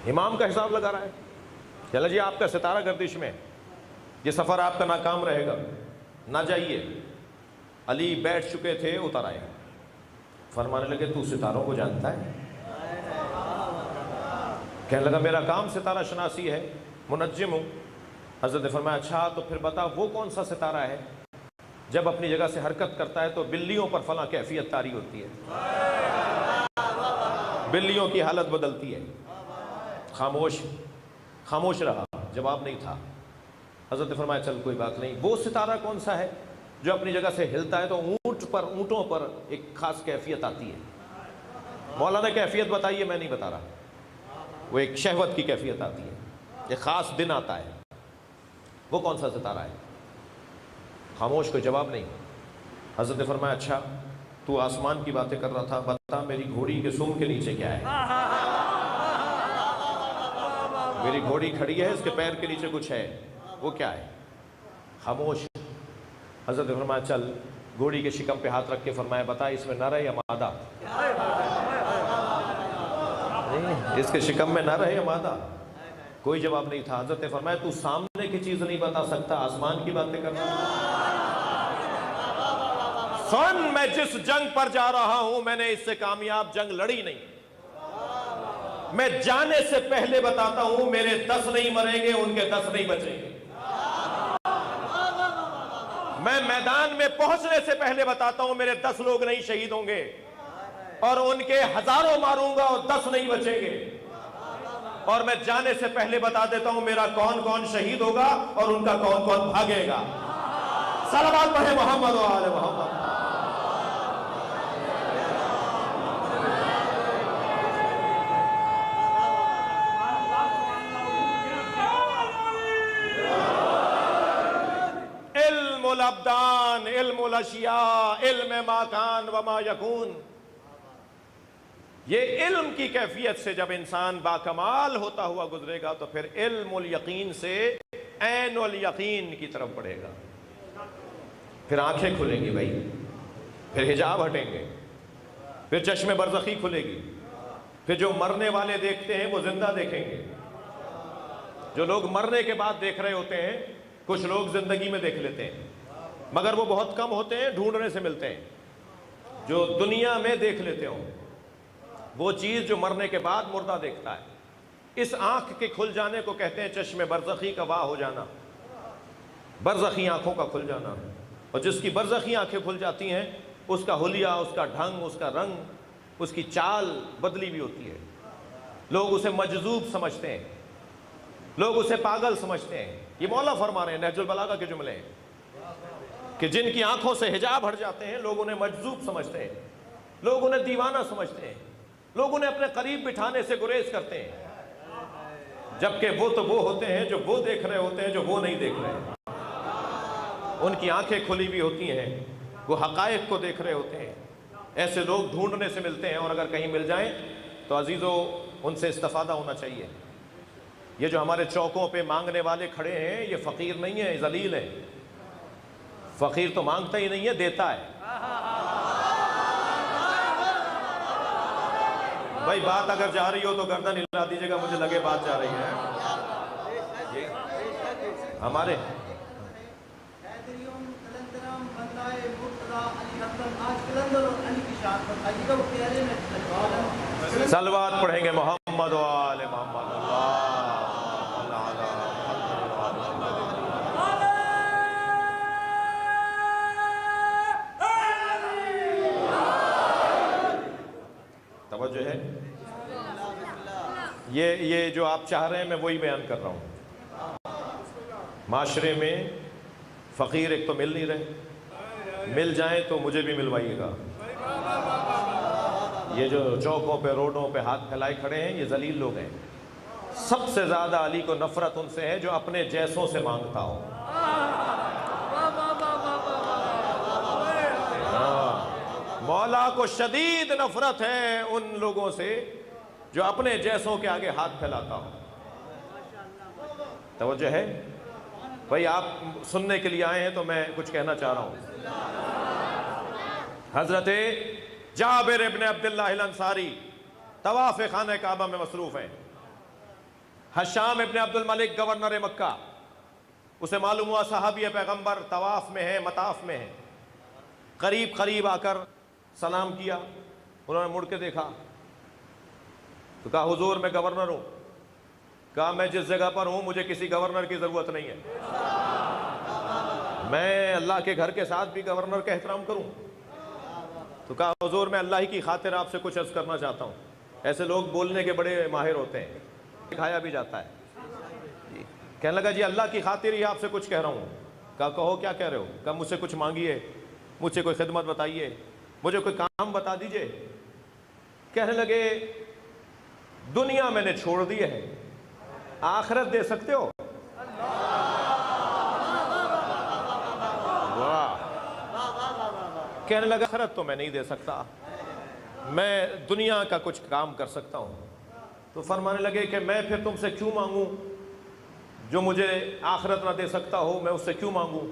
امام کا حساب لگا رہا ہے۔ چلو جی آپ کا ستارہ گردش میں، یہ سفر آپ کا ناکام رہے گا، نہ جائیے۔ علی بیٹھ چکے تھے، اتر آئے، فرمانے لگے تو ستاروں کو جانتا ہے؟ کہنے لگا میرا کام ستارہ شناسی ہے، منجم ہوں۔ حضرت نے فرمایا اچھا تو پھر بتا وہ کون سا ستارہ ہے جب اپنی جگہ سے حرکت کرتا ہے تو بلیوں پر فلاں کیفیت طاری ہوتی ہے، بلیوں کی حالت بدلتی ہے۔ خاموش رہا، جواب نہیں تھا۔ حضرت نے فرمایا چل کوئی بات نہیں، وہ ستارہ کون سا ہے جو اپنی جگہ سے ہلتا ہے تو اونٹوں پر ایک خاص کیفیت آتی ہے؟ مولا نے کیفیت بتائی ہے، میں نہیں بتا رہا، وہ ایک شہوت کی کیفیت آتی ہے، ایک خاص دن آتا ہے، وہ کون سا ستارہ ہے؟ خاموش، کوئی جواب نہیں۔ حضرت نے فرمایا اچھا تو آسمان کی باتیں کر رہا تھا، بتا میری گھوڑی کے سم کے نیچے کیا ہے؟ میری گھوڑی کھڑی ہے، اس کے پیر کے نیچے کچھ ہے، وہ کیا ہے؟ خاموش۔ حضرت نے فرمایا چل، گھوڑی کے شکم پہ ہاتھ رکھ کے فرمایا بتا اس میں نر ہے یا مادہ؟ اس کے شکم میں نر ہے یا مادہ؟ کوئی جواب نہیں تھا۔ حضرت نے فرمایا تو سامنے کی چیز نہیں بتا سکتا، آسمان کی باتیں کرنا؟ سن، میں جس جنگ پر جا رہا ہوں میں نے اس سے کامیاب جنگ لڑی نہیں، میں جانے سے پہلے بتاتا ہوں میرے 10 نہیں مریں گے، ان کے 10 نہیں بچیں گے۔ میں میدان میں پہنچنے سے پہلے بتاتا ہوں میرے 10 لوگ نہیں شہید ہوں گے، اور ان کے ہزاروں ماروں گا اور 10 نہیں بچیں گے۔ اور میں جانے سے پہلے بتا دیتا ہوں میرا کون کون شہید ہوگا اور ان کا کون کون بھاگے گا۔ صلوات پڑھیں محمد و آل محمد۔ علم الابدان، علم الاشیاء، علم ما کان وما یکون۔ یہ علم کی کیفیت سے جب انسان باکمال ہوتا ہوا گزرے گا تو پھر علم الیقین سے عین الیقین کی طرف بڑھے گا۔ پھر آنکھیں کھلیں گی بھائی، پھر حجاب ہٹیں گے، پھر چشم برزخی کھلے گی، پھر جو مرنے والے دیکھتے ہیں وہ زندہ دیکھیں گے۔ جو لوگ مرنے کے بعد دیکھ رہے ہوتے ہیں، کچھ لوگ زندگی میں دیکھ لیتے ہیں، مگر وہ بہت کم ہوتے ہیں، ڈھونڈنے سے ملتے ہیں۔ جو دنیا میں دیکھ لیتے ہوں وہ چیز جو مرنے کے بعد مردہ دیکھتا ہے، اس آنکھ کے کھل جانے کو کہتے ہیں چشم برزخی کا واہ ہو جانا، برزخی آنکھوں کا کھل جانا۔ اور جس کی برزخی آنکھیں کھل جاتی ہیں اس کا حلیہ، اس کا ڈھنگ، اس کا رنگ، اس کی چال بدلی بھی ہوتی ہے۔ لوگ اسے مجذوب سمجھتے ہیں، لوگ اسے پاگل سمجھتے ہیں۔ یہ مولا فرما رہے ہیں، نہج البلاغہ کے جملے ہیں کہ جن کی آنکھوں سے حجاب ہٹ جاتے ہیں لوگ انہیں مجذوب سمجھتے ہیں، لوگ انہیں دیوانہ سمجھتے ہیں، لوگ انہیں اپنے قریب بٹھانے سے گریز کرتے ہیں، جبکہ وہ تو وہ ہوتے ہیں جو وہ دیکھ رہے ہوتے ہیں جو وہ نہیں دیکھ رہے۔ ان کی آنکھیں کھلی بھی ہوتی ہیں، وہ حقائق کو دیکھ رہے ہوتے ہیں۔ ایسے لوگ ڈھونڈنے سے ملتے ہیں، اور اگر کہیں مل جائیں تو عزیزو ان سے استفادہ ہونا چاہیے۔ یہ جو ہمارے چوکوں پہ مانگنے والے کھڑے ہیں یہ فقیر نہیں ہیں، ذلیل ہیں۔ فقیر تو مانگتا ہی نہیں ہے، دیتا ہے۔ بھائی بات اگر جا رہی ہو تو گردن ہلا دیجیے گا، مجھے لگے بات جا رہی ہے۔ ہمارے صلوات پڑھیں گے محمد و آل محمد۔ توجہ ہے؟ یہ جو آپ چاہ رہے ہیں میں وہی بیان کر رہا ہوں۔ معاشرے میں فقیر ایک تو مل نہیں رہے، مل جائیں تو مجھے بھی ملوائیے گا۔ یہ جو چوکوں پہ روڈوں پہ ہاتھ پھیلائے کھڑے ہیں یہ ذلیل لوگ ہیں۔ سب سے زیادہ علی کو نفرت ان سے ہے جو اپنے جیسوں سے مانگتا ہو۔ مولا کو شدید نفرت ہے ان لوگوں سے جو اپنے جیسوں کے آگے ہاتھ پھیلاتا ہو۔ توجہ ہے بھائی؟ آپ سننے کے لیے آئے ہیں تو میں کچھ کہنا چاہ رہا ہوں۔ حضرت جابر ابن عبداللہ الانصاری طواف خانہ کعبہ میں مصروف ہیں۔ حشام ابن عبد الملک گورنر مکہ، اسے معلوم ہوا صحابی پیغمبر طواف میں ہے، مطاف میں ہے۔ قریب قریب آ کر سلام کیا، انہوں نے مڑ کے دیکھا تو کہا حضور میں گورنر ہوں۔ کہا میں جس جگہ پر ہوں مجھے کسی گورنر کی ضرورت نہیں ہے، میں اللہ کے گھر کے ساتھ بھی گورنر کا احترام کروں۔ تو کہا حضور میں اللہ ہی کی خاطر آپ سے کچھ عرض کرنا چاہتا ہوں۔ ایسے لوگ بولنے کے بڑے ماہر ہوتے ہیں، دکھایا بھی جاتا ہے۔ کہنے لگا جی اللہ کی خاطر ہی آپ سے کچھ کہہ رہا ہوں۔ کہا کہو کیا کہہ رہے ہو؟ کہا مجھ سے کچھ مانگیے، مجھ سے کوئی خدمت بتائیے، مجھے کوئی کام بتا دیجئے۔ کہنے لگے دنیا میں نے چھوڑ دی ہے، آخرت دے سکتے ہو؟ واہ! کہنے لگا آخرت تو میں نہیں دے سکتا، میں دنیا کا کچھ کام کر سکتا ہوں۔ تو فرمانے لگے کہ میں پھر تم سے کیوں مانگوں؟ جو مجھے آخرت نہ دے سکتا ہو میں اس سے کیوں مانگوں؟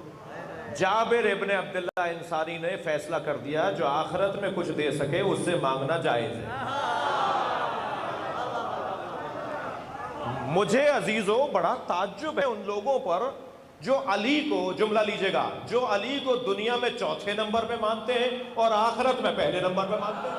جابر ابن عبداللہ انصاری نے فیصلہ کر دیا جو آخرت میں کچھ دے سکے اس سے مانگنا جائز ہے۔ مجھے عزیزو بڑا تعجب ہے ان لوگوں پر جو علی کو، جملہ لیجئے گا، جو علی کو دنیا میں چوتھے نمبر پہ مانتے ہیں اور آخرت میں پہلے نمبر پہ مانتے ہیں۔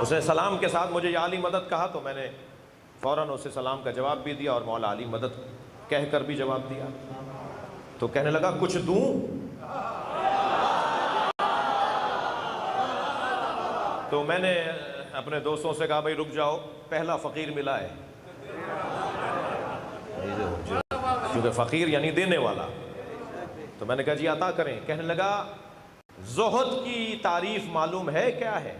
اس نے سلام کے ساتھ مجھے یا علی مدد کہا تو میں نے فوراً اسے سلام کا جواب بھی دیا اور مولا علی مدد کہہ کر بھی جواب دیا. تو کہنے لگا کچھ دوں؟ تو میں نے اپنے دوستوں سے کہا بھائی رک جاؤ، پہلا فقیر ملا ہے، کیونکہ فقیر یعنی دینے والا. تو میں نے کہا جی عطا کریں. کہنے لگا زہد کی تعریف معلوم ہے کیا ہے؟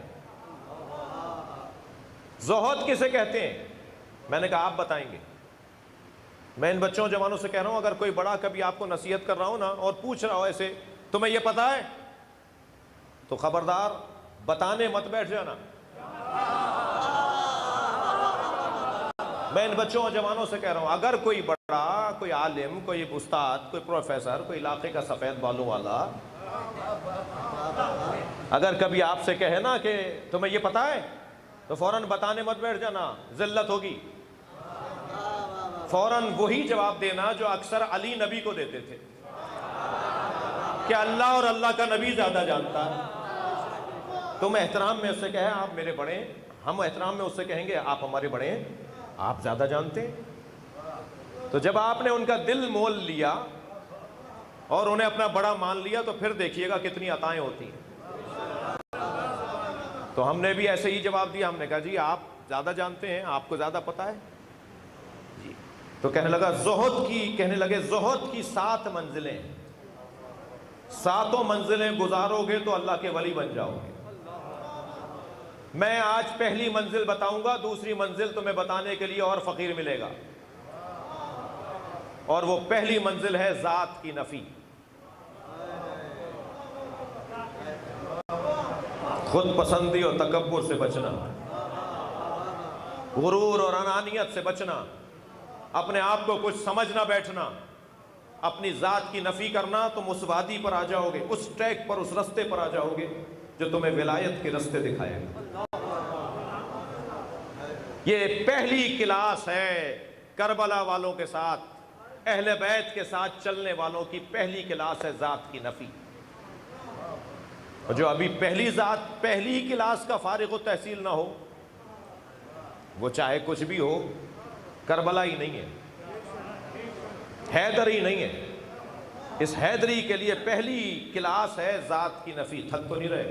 زہد کسے کہتے ہیں؟ میں نے کہا آپ بتائیں گے. میں ان بچوں جوانوں سے کہہ رہا ہوں اگر کوئی بڑا کبھی آپ کو نصیحت کر رہا ہو نا اور پوچھ رہا ہو ایسے تمہیں یہ پتا ہے تو خبردار بتانے مت بیٹھ جانا. میں ان بچوں اور جوانوں سے کہہ رہا ہوں اگر کوئی بڑا، کوئی عالم، کوئی استاد، کوئی پروفیسر، کوئی علاقے کا سفید بالوں والا اگر کبھی آپ سے کہے نا کہ تمہیں یہ پتا ہے تو فوراً بتانے مت بیٹھ جانا، ذلت ہوگی. فوراً وہی جواب دینا جو اکثر علی نبی کو دیتے تھے کہ اللہ اور اللہ کا نبی زیادہ جانتا ہے. تم احترام میں اس سے کہیں آپ میرے بڑے ہیں، ہم احترام میں اس سے کہیں گے آپ ہمارے بڑے ہیں، آپ زیادہ جانتے ہیں. تو جب آپ نے ان کا دل مول لیا اور انہیں اپنا بڑا مان لیا تو پھر دیکھیے گا کتنی عطائیں ہوتی ہیں. تو ہم نے بھی ایسے ہی جواب دیا. ہم نے کہا جی آپ زیادہ جانتے ہیں، آپ کو زیادہ پتہ ہے جی. تو کہنے لگا کہنے لگے زہد کی 7 منزلیں، 7 منزلیں گزارو گے تو اللہ کے ولی بن جاؤ گے. میں آج پہلی منزل بتاؤں گا، دوسری منزل تمہیں بتانے کے لیے اور فقیر ملے گا. اور وہ پہلی منزل ہے ذات کی نفی. خود پسندی اور تکبر سے بچنا، غرور اور انانیت سے بچنا، اپنے آپ کو کچھ سمجھ نہ بیٹھنا، اپنی ذات کی نفی کرنا. تم اس وادی پر آ جاؤ گے، اس ٹریک پر، اس رستے پر آ جاؤ گے جو تمہیں ولایت کے رستے دکھائے گا. یہ پہلی کلاس ہے کربلا والوں کے ساتھ، اہل بیت کے ساتھ چلنے والوں کی پہلی کلاس ہے ذات کی نفی. اور جو ابھی پہلی کلاس کا فارغ التحصیل نہ ہو وہ چاہے کچھ بھی ہو کربلا ہی نہیں ہے، حیدر ہی نہیں ہے. اس حیدری کے لیے پہلی کلاس ہے ذات کی نفی. تھک تو نہیں رہے؟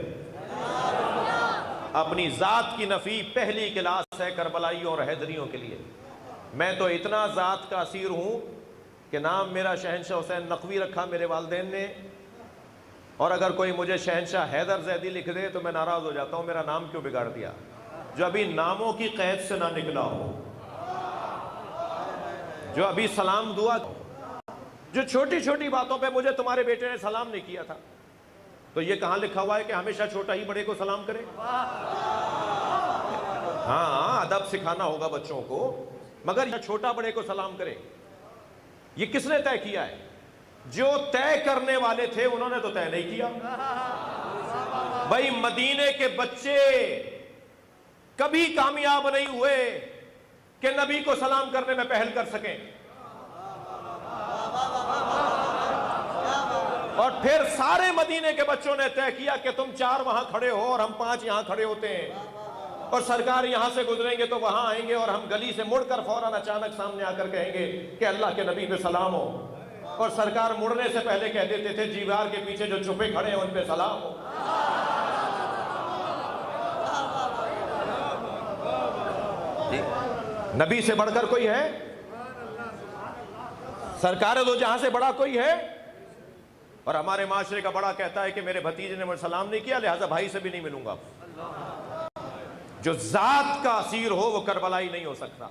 اپنی ذات کی نفی پہلی کلاس ہے کربلائیوں اور حیدریوں کے لیے. میں تو اتنا ذات کا اسیر ہوں کہ نام میرا شہنشاہ حسین نقوی رکھا میرے والدین نے، اور اگر کوئی مجھے شہنشاہ حیدر زیدی لکھ دے تو میں ناراض ہو جاتا ہوں، میرا نام کیوں بگاڑ دیا. جو ابھی ناموں کی قید سے نہ نکلا ہو، جو ابھی سلام دعا، جو چھوٹی چھوٹی باتوں پہ مجھے تمہارے بیٹے نے سلام نہیں کیا تھا، تو یہ کہاں لکھا ہوا ہے کہ ہمیشہ چھوٹا ہی بڑے کو سلام کرے؟ ہاں ادب سکھانا ہوگا بچوں کو، مگر یہ چھوٹا بڑے کو سلام کرے یہ کس نے طے کیا ہے؟ جو طے کرنے والے تھے انہوں نے تو طے نہیں کیا. بھائی مدینے کے بچے کبھی کامیاب نہیں ہوئے کہ نبی کو سلام کرنے میں پہل کر سکیں. اور پھر سارے مدینے کے بچوں نے طے کیا کہ تم 4 وہاں کھڑے ہو اور ہم 5 یہاں کھڑے ہوتے ہیں، اور سرکار یہاں سے گزریں گے تو وہاں آئیں گے اور ہم گلی سے مڑ کر فوراً اچانک سامنے آ کر کہیں گے کہ اللہ کے نبی پہ سلام ہو. اور سرکار مڑنے سے پہلے کہہ دیتے تھے دیوار کے پیچھے جو چھپے کھڑے ہیں ان پہ سلام ہو. نبی سے بڑھ کر کوئی ہے؟ سرکار دو جہاں سے بڑا کوئی ہے؟ اور ہمارے معاشرے کا بڑا کہتا ہے کہ میرے بھتیجے نے مجھے سلام نہیں کیا لہذا بھائی سے بھی نہیں ملوں گا. جو ذات کا اسیر ہو وہ کربلائی نہیں ہو سکتا،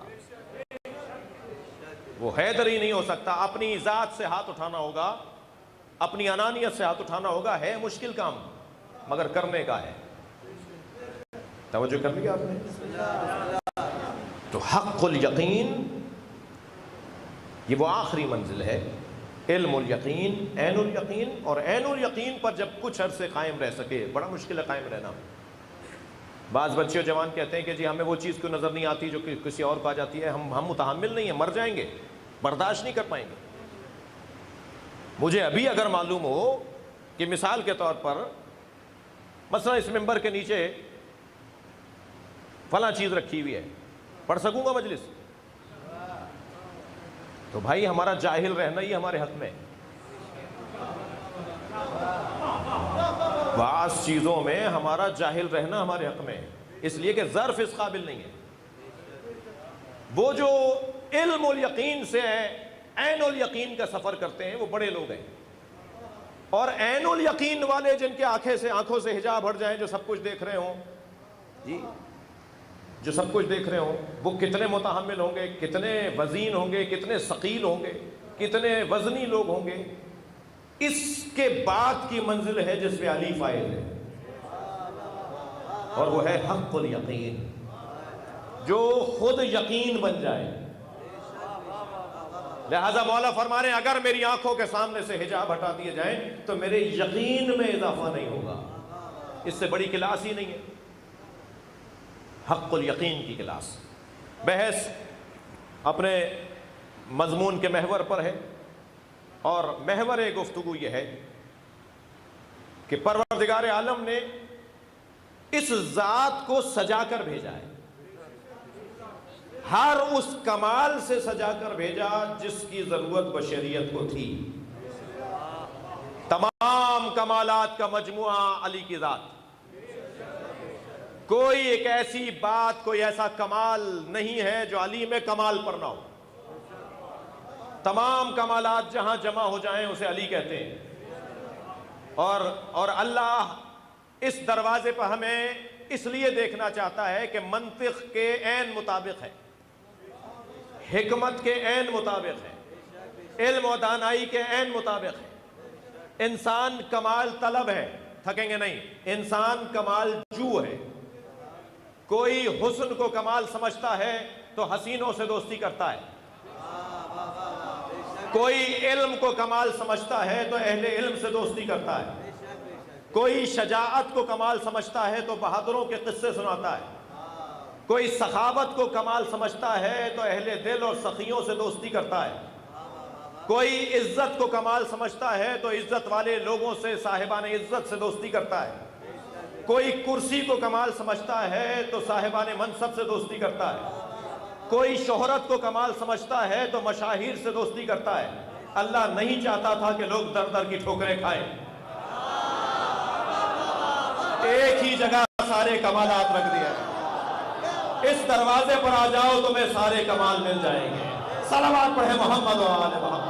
وہ حیدری نہیں ہو سکتا. اپنی ذات سے ہاتھ اٹھانا ہوگا، اپنی انانیت سے ہاتھ اٹھانا ہوگا. ہے مشکل کام مگر کرنے کا ہے. توجہ کر لیا آپ نے؟ تو حق الیقین یہ وہ آخری منزل ہے، علم الیقین، عین الیقین. اور عین الیقین پر جب کچھ عرصے قائم رہ سکے، بڑا مشکل ہے قائم رہنا. بعض بچے اور جوان کہتے ہیں کہ جی ہمیں وہ چیز کیوں نظر نہیں آتی جو کسی اور کو آ جاتی ہے، ہم متحمل نہیں ہیں، مر جائیں گے، برداشت نہیں کر پائیں گے. مجھے ابھی اگر معلوم ہو کہ مثال کے طور پر مثلا اس ممبر کے نیچے فلاں چیز رکھی ہوئی ہے، پڑھ سکوں گا مجلس؟ تو بھائی ہمارا جاہل رہنا ہی ہمارے حق میں، بعض چیزوں میں ہمارا جاہل رہنا ہمارے حق میں، اس لیے کہ ظرف اس قابل نہیں ہے۔ وہ جو علم الیقین سے عین الیقین کا سفر کرتے ہیں وہ بڑے لوگ ہیں، اور عین الیقین والے جن کے آنکھوں سے حجاب ہٹ جائیں، جو سب کچھ دیکھ رہے ہوں، جی جو سب کچھ دیکھ رہے ہوں، وہ کتنے متحمل ہوں گے، کتنے وزین ہوں گے، کتنے ثقیل ہوں گے، کتنے وزنی لوگ ہوں گے۔ اس کے بعد کی منزل ہے جس پہ علی فائز ہے، اور وہ ہے حق الیقین، جو خود یقین بن جائے۔ لہذا مولا فرما رہے ہیں اگر میری آنکھوں کے سامنے سے حجاب ہٹا دیے جائیں تو میرے یقین میں اضافہ نہیں ہوگا۔ اس سے بڑی کلاس ہی نہیں ہے حق الیقین کی کلاس۔ بحث اپنے مضمون کے محور پر ہے، اور محور گفتگو یہ ہے کہ پروردگار عالم نے اس ذات کو سجا کر بھیجا ہے، ہر اس کمال سے سجا کر بھیجا جس کی ضرورت بشریت کو تھی۔ تمام کمالات کا مجموعہ علی کی ذات، کوئی ایک ایسی بات، کوئی ایسا کمال نہیں ہے جو علی میں کمال پر نہ ہو۔ تمام کمالات جہاں جمع ہو جائیں اسے علی کہتے ہیں، اور اللہ اس دروازے پر ہمیں اس لیے دیکھنا چاہتا ہے کہ منطق کے عین مطابق ہے، حکمت کے عین مطابق ہے، علم و دانائی کے عین مطابق ہے۔ انسان کمال طلب ہے، تھکیں گے نہیں، انسان کمال جو ہے۔ کوئی حسن کو کمال سمجھتا ہے تو حسینوں سے دوستی کرتا ہے، کوئی علم کو کمال سمجھتا ہے تو اہل علم سے دوستی کرتا ہے، کوئی شجاعت کو کمال سمجھتا ہے تو بہادروں کے قصے سناتا ہے، کوئی سخاوت کو کمال سمجھتا ہے تو اہل دل اور سخیوں سے دوستی کرتا ہے، کوئی عزت کو کمال سمجھتا ہے تو عزت والے لوگوں سے، صاحبان عزت سے دوستی کرتا ہے، کوئی کرسی کو کمال سمجھتا ہے تو صاحبان منصب سے دوستی کرتا ہے، کوئی شہرت کو کمال سمجھتا ہے تو مشاہیر سے دوستی کرتا ہے۔ اللہ نہیں چاہتا تھا کہ لوگ در در کی ٹھوکریں کھائیں، ایک ہی جگہ سارے کمالات رکھ دیا ہے۔ اس دروازے پر آ جاؤ تمہیں سارے کمال مل جائیں گے۔ صلوات پڑھیں محمد و آل محمد۔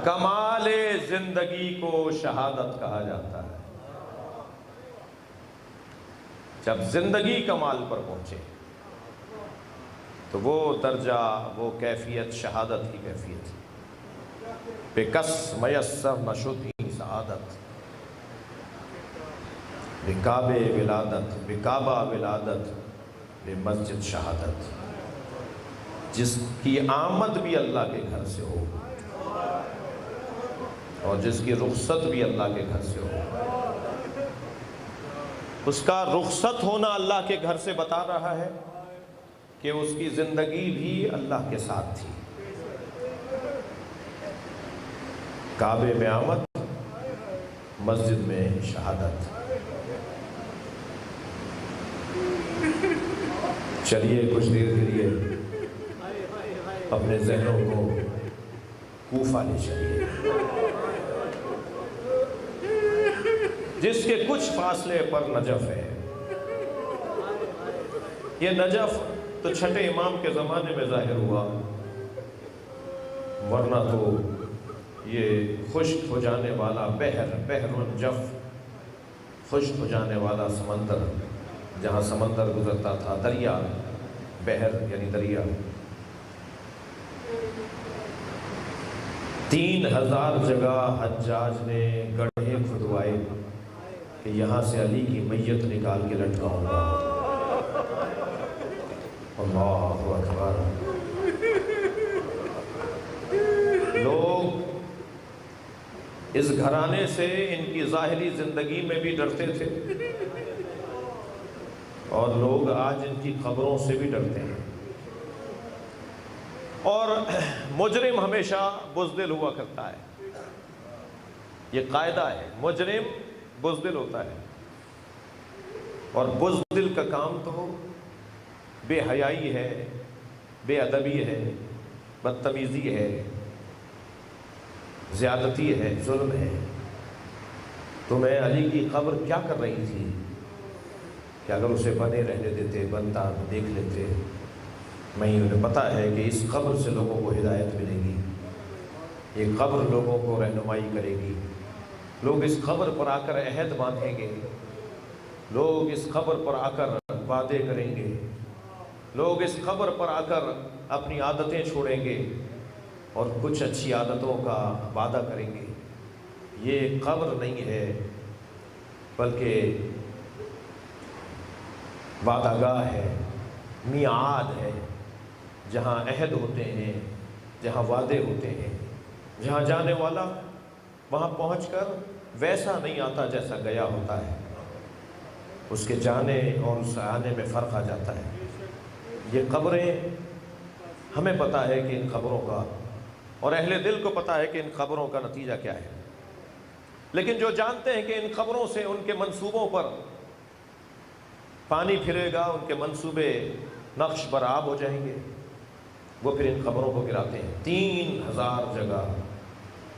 کمال زندگی کو شہادت کہا جاتا ہے۔ جب زندگی کمال پر پہنچے تو وہ درجہ، وہ کیفیت شہادت کی کیفیت ہے۔ بے کس میسر نشد ہی سعادت، بے کعبے ولادت، بے کعبہ ولادت، بے مسجد شہادت۔ جس کی آمد بھی اللہ کے گھر سے ہو اور جس کی رخصت بھی اللہ کے گھر سے ہو، اس کا رخصت ہونا اللہ کے گھر سے بتا رہا ہے کہ اس کی زندگی بھی اللہ کے ساتھ تھی۔ کعبے میں آمد، مسجد میں شہادت۔ چلیے کچھ دیر کے لیے اپنے ذہنوں کو کوفہ لے چلیے، جس کے کچھ فاصلے پر نجف ہے۔ یہ نجف تو چھٹے امام کے زمانے میں ظاہر ہوا، ورنہ تو یہ خشک ہو جانے والا بحر الجف، خشک ہو جانے والا سمندر، جہاں سمندر گزرتا تھا، دریا، بحر یعنی دریا۔ 3000 جگہ حجاج نے گڑھے کھدوائے کہ یہاں سے علی کی میت نکال کے لٹکاؤں گا۔ اللہ اکبر۔ لوگ اس گھرانے سے ان کی ظاہری زندگی میں بھی ڈرتے تھے، اور لوگ آج ان کی قبروں سے بھی ڈرتے ہیں۔ اور مجرم ہمیشہ بزدل ہوا کرتا ہے، یہ قاعدہ ہے، مجرم بزدل ہوتا ہے، اور بزدل کا کام تو بے حیائی ہے، بے ادبی ہے، بدتمیزی ہے، زیادتی ہے، ظلم ہے۔ تو میں علی کی قبر کیا کر رہی تھی کہ اگر اسے بنے رہنے دیتے، بنتا دیکھ لیتے، میں انہیں پتہ ہے کہ اس قبر سے لوگوں کو ہدایت ملے گی، یہ قبر لوگوں کو رہنمائی کرے گی، لوگ اس قبر پر آ کر عہد باندھیں گے، لوگ اس قبر پر آ کر وعدے کریں گے، لوگ اس قبر پر آ کر اپنی عادتیں چھوڑیں گے اور کچھ اچھی عادتوں کا وعدہ کریں گے۔ یہ قبر نہیں ہے بلکہ وعدہ گاہ ہے، میعاد ہے، جہاں عہد ہوتے ہیں، جہاں وعدے ہوتے ہیں، جہاں جانے والا وہاں پہنچ کر ویسا نہیں آتا جیسا گیا ہوتا ہے، اس کے جانے اور اس آنے میں فرق آ جاتا ہے۔ یہ قبریں، ہمیں پتہ ہے کہ ان قبروں کا، اور اہل دل کو پتہ ہے کہ ان قبروں کا نتیجہ کیا ہے، لیکن جو جانتے ہیں کہ ان قبروں سے ان کے منصوبوں پر پانی پھرے گا، ان کے منصوبے نقش برآب ہو جائیں گے، وہ پھر ان قبروں کو گراتے ہیں۔ 3000 جگہ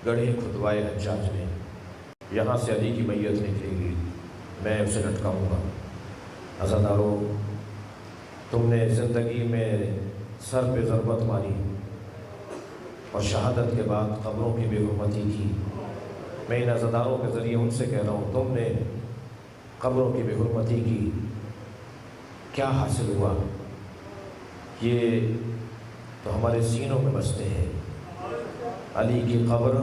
گڑھے کھدوائے حجاج نے، یہاں سے علی کی میت نکلے گی، میں اسے لٹکاؤں گا۔ عزادارو، تم نے زندگی میں سر پہ ضربت ماری اور شہادت کے بعد قبروں کی بے حرمتی کی۔ میں ان عزاداروں کے ذریعے ان سے کہہ رہا ہوں، تم نے قبروں کی بے حرمتی کی، کیا حاصل ہوا؟ یہ تو ہمارے سینوں میں بستے ہیں۔ علی کی قبر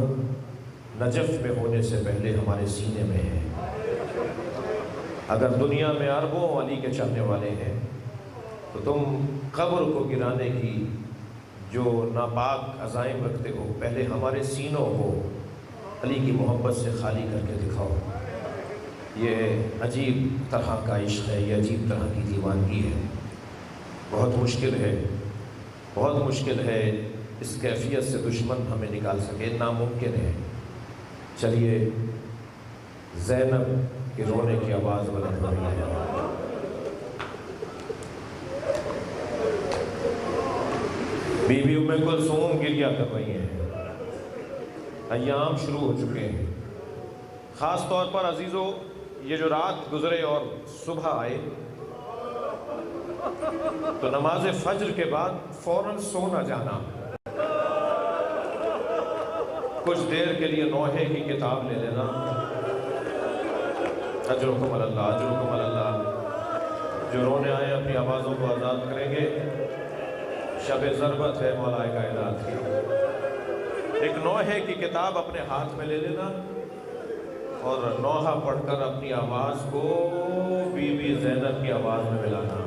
نجف میں ہونے سے پہلے ہمارے سینے میں ہے۔ اگر دنیا میں اربوں علی کے چاہنے والے ہیں تو تم قبر کو گرانے کی جو ناپاک عزائم رکھتے ہو، پہلے ہمارے سینوں کو علی کی محبت سے خالی کر کے دکھاؤ۔ یہ عجیب طرح کا عشق ہے، یہ عجیب طرح کی دیوانگی ہے، بہت مشکل ہے، بہت مشکل ہے اس کیفیت سے دشمن ہمیں نکال سکے، ناممکن ہے۔ چلیے، زینب کے رونے کی آواز بلند ہو رہی ہے۔ بی بی ام کلثوم گریہ کر رہی ہیں، ایام شروع ہو چکے ہیں۔ خاص طور پر عزیزو، یہ جو رات گزرے اور صبح آئے تو نماز فجر کے بعد فوراً سو نہ جانا، کچھ دیر کے لیے نوحے کی کتاب لے لینا۔ اجرکم اللہ، اجرکم اللہ۔ جو رونے آئے اپنی آوازوں کو آزاد کریں گے، شب ضربت ہے مولا کائنات کی۔ ایک نوحے کی کتاب اپنے ہاتھ میں لے لینا اور نوحہ پڑھ کر اپنی آواز کو بی بی زینب کی آواز میں ملانا،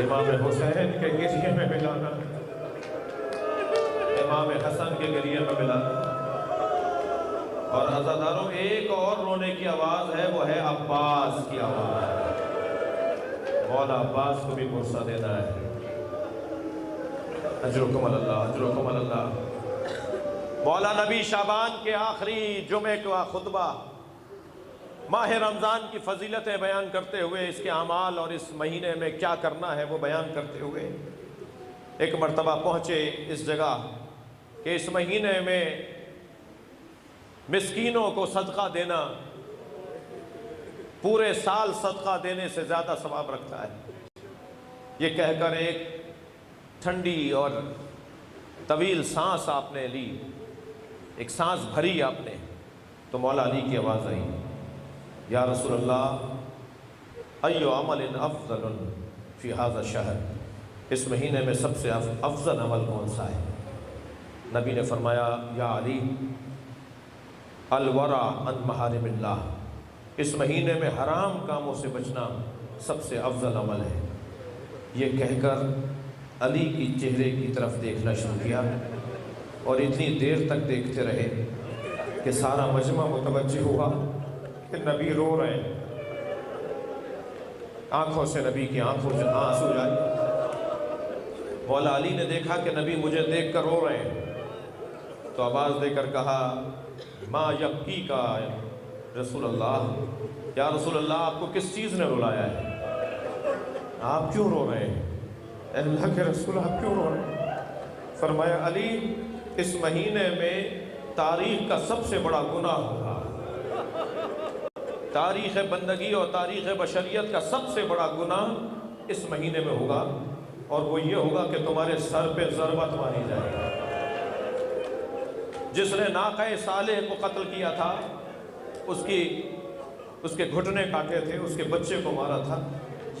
امام حسین کے گریے میں ملانا، امام حسن کے گریے میں ملانا۔ اور عزاداروں، ایک اور رونے کی آواز ہے، وہ ہے عباس کی آواز۔ مولا عباس کو بھی غصہ دینا ہے۔ اجرکم اللہ، اجرکم اللہ۔ مولا نبی شعبان کے آخری جمعے کا خطبہ ماہ رمضان کی فضیلتیں بیان کرتے ہوئے، اس کے اعمال اور اس مہینے میں کیا کرنا ہے وہ بیان کرتے ہوئے ایک مرتبہ پہنچے اس جگہ کہ اس مہینے میں مسکینوں کو صدقہ دینا پورے سال صدقہ دینے سے زیادہ ثواب رکھتا ہے۔ یہ کہہ کر ایک ٹھنڈی اور طویل سانس آپ نے لی، ایک سانس بھری آپ نے، تو مولا علی کی آواز آئی، یا رسول اللہ، ایو عمل افضل فی ھذا الشہر، اس مہینے میں سب سے افضل عمل کون سا ہے؟ نبی نے فرمایا، یا علی، الورع عن محارم اللہ، اس مہینے میں حرام کاموں سے بچنا سب سے افضل عمل ہے۔ یہ کہہ کر علی کی چہرے کی طرف دیکھنا شروع کیا اور اتنی دیر تک دیکھتے رہے کہ سارا مجمع متوجہ ہوا کہ نبی رو رہے ہیں۔ آنکھوں سے نبی کی آنکھوں سے آنسو جاری۔ مولا علی نے دیکھا کہ نبی مجھے دیکھ کر رو رہے ہیں، تو آواز دے کر کہا ما یبکی کا رسول اللہ، یا رسول اللہ آپ کو کس چیز نے رلایا ہے؟ آپ کیوں رو رہے ہیں؟ اے اللہ کے رسول آپ کیوں رو رہے ہیں؟ فرمایا علی اس مہینے میں تاریخ کا سب سے بڑا گناہ ہوگا، تاریخ بندگی اور تاریخ بشریت کا سب سے بڑا گناہ اس مہینے میں ہوگا، اور وہ یہ ہوگا کہ تمہارے سر پہ ضربت ماری جائے گی۔ جس نے ناقہ صالح کو قتل کیا تھا، اس کے گھٹنے کاٹے تھے، اس کے بچے کو مارا تھا،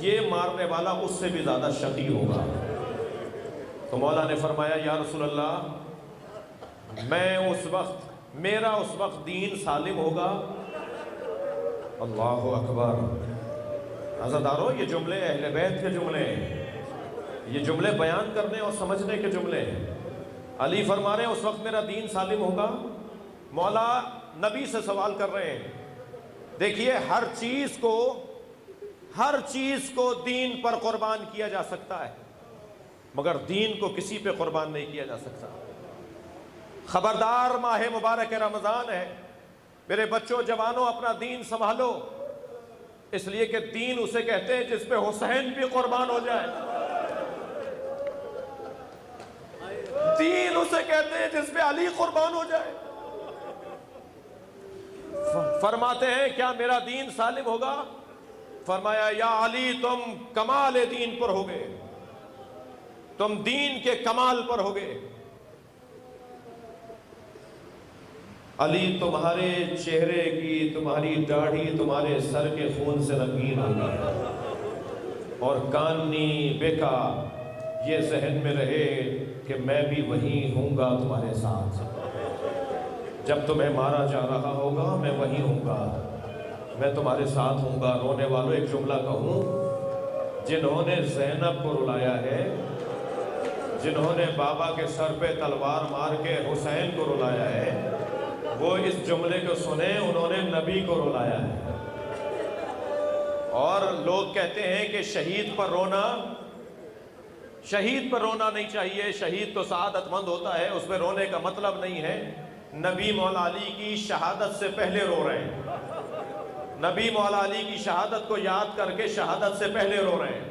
یہ مارنے والا اس سے بھی زیادہ شقی ہوگا۔ تو مولا نے فرمایا یا رسول اللہ میرا اس وقت دین سالم ہوگا۔ اللہ اکبر۔ عزادارو یہ جملے اہل بیت کے جملے ہیں، یہ جملے بیان کرنے اور سمجھنے کے جملے ہیں۔ علی فرما رہے ہیں اس وقت میرا دین سالم ہوگا۔ مولا نبی سے سوال کر رہے ہیں، دیکھیے ہر چیز کو دین پر قربان کیا جا سکتا ہے، مگر دین کو کسی پہ قربان نہیں کیا جا سکتا۔ خبردار ماہ مبارک رمضان ہے، میرے بچوں جوانوں اپنا دین سنبھالو، اس لیے کہ دین اسے کہتے ہیں جس پہ حسین بھی قربان ہو جائے، دین اسے کہتے ہیں جس پہ علی قربان ہو جائے۔ فرماتے ہیں کیا میرا دین سالم ہوگا؟ فرمایا یا علی تم کمال دین پر ہوگے، تم دین کے کمال پر ہوگے۔ علی تمہارے چہرے کی، تمہاری داڑھی تمہارے سر کے خون سے رنگین ہوگی، اور کانی بیکا یہ ذہن میں رہے کہ میں بھی وہیں ہوں گا تمہارے ساتھ، جب تمہیں مارا جا رہا ہوگا میں وہیں ہوں گا، میں تمہارے ساتھ ہوں گا۔ رونے والوں ایک جملہ کہوں، جنہوں نے زینب کو رلایا ہے، جنہوں نے بابا کے سر پہ تلوار مار کے حسین کو رلایا ہے، وہ اس جملے کو سنیں، انہوں نے نبی کو رلایا ہے۔ اور لوگ کہتے ہیں کہ شہید پر رونا نہیں چاہیے، شہید تو سعادت مند ہوتا ہے، اس میں رونے کا مطلب نہیں ہے۔ نبی مولا علی کی شہادت سے پہلے رو رہے ہیں، نبی مولا علی کی شہادت کو یاد کر کے شہادت سے پہلے رو رہے ہیں۔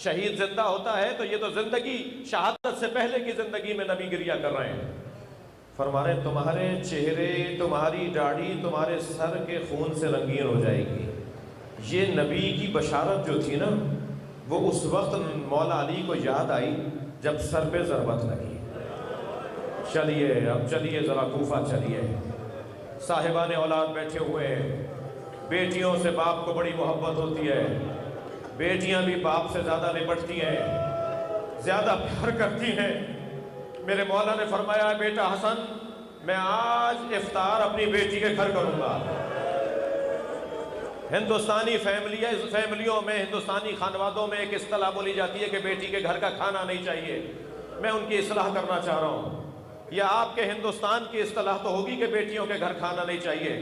شہید زندہ ہوتا ہے تو یہ تو زندگی، شہادت سے پہلے کی زندگی میں نبی گریہ کر رہے ہیں۔ فرما رہے ہیں تمہارے چہرے، تمہاری داڑھی تمہارے سر کے خون سے رنگین ہو جائے گی۔ یہ نبی کی بشارت جو تھی نا، وہ اس وقت مولا علی کو یاد آئی جب سر پہ ضربت لگی۔ چلیے ذرا کوفہ چلیے، صاحبان اولاد بیٹھے ہوئے ہیں، بیٹیوں سے باپ کو بڑی محبت ہوتی ہے، بیٹیاں بھی باپ سے زیادہ نپٹتی ہیں، زیادہ پیار کرتی ہیں۔ میرے مولا نے فرمایا بیٹا حسن میں آج افطار اپنی بیٹی کے گھر کروں گا۔ ہندوستانی فیملیوں میں، ہندوستانی خانوادوں میں ایک اصطلاح بولی جاتی ہے کہ بیٹی کے گھر کا کھانا نہیں چاہیے۔ میں ان کی اصلاح کرنا چاہ رہا ہوں۔ یا آپ کے ہندوستان کی اصطلاح تو ہوگی کہ بیٹیوں کے گھر کھانا نہیں چاہیے،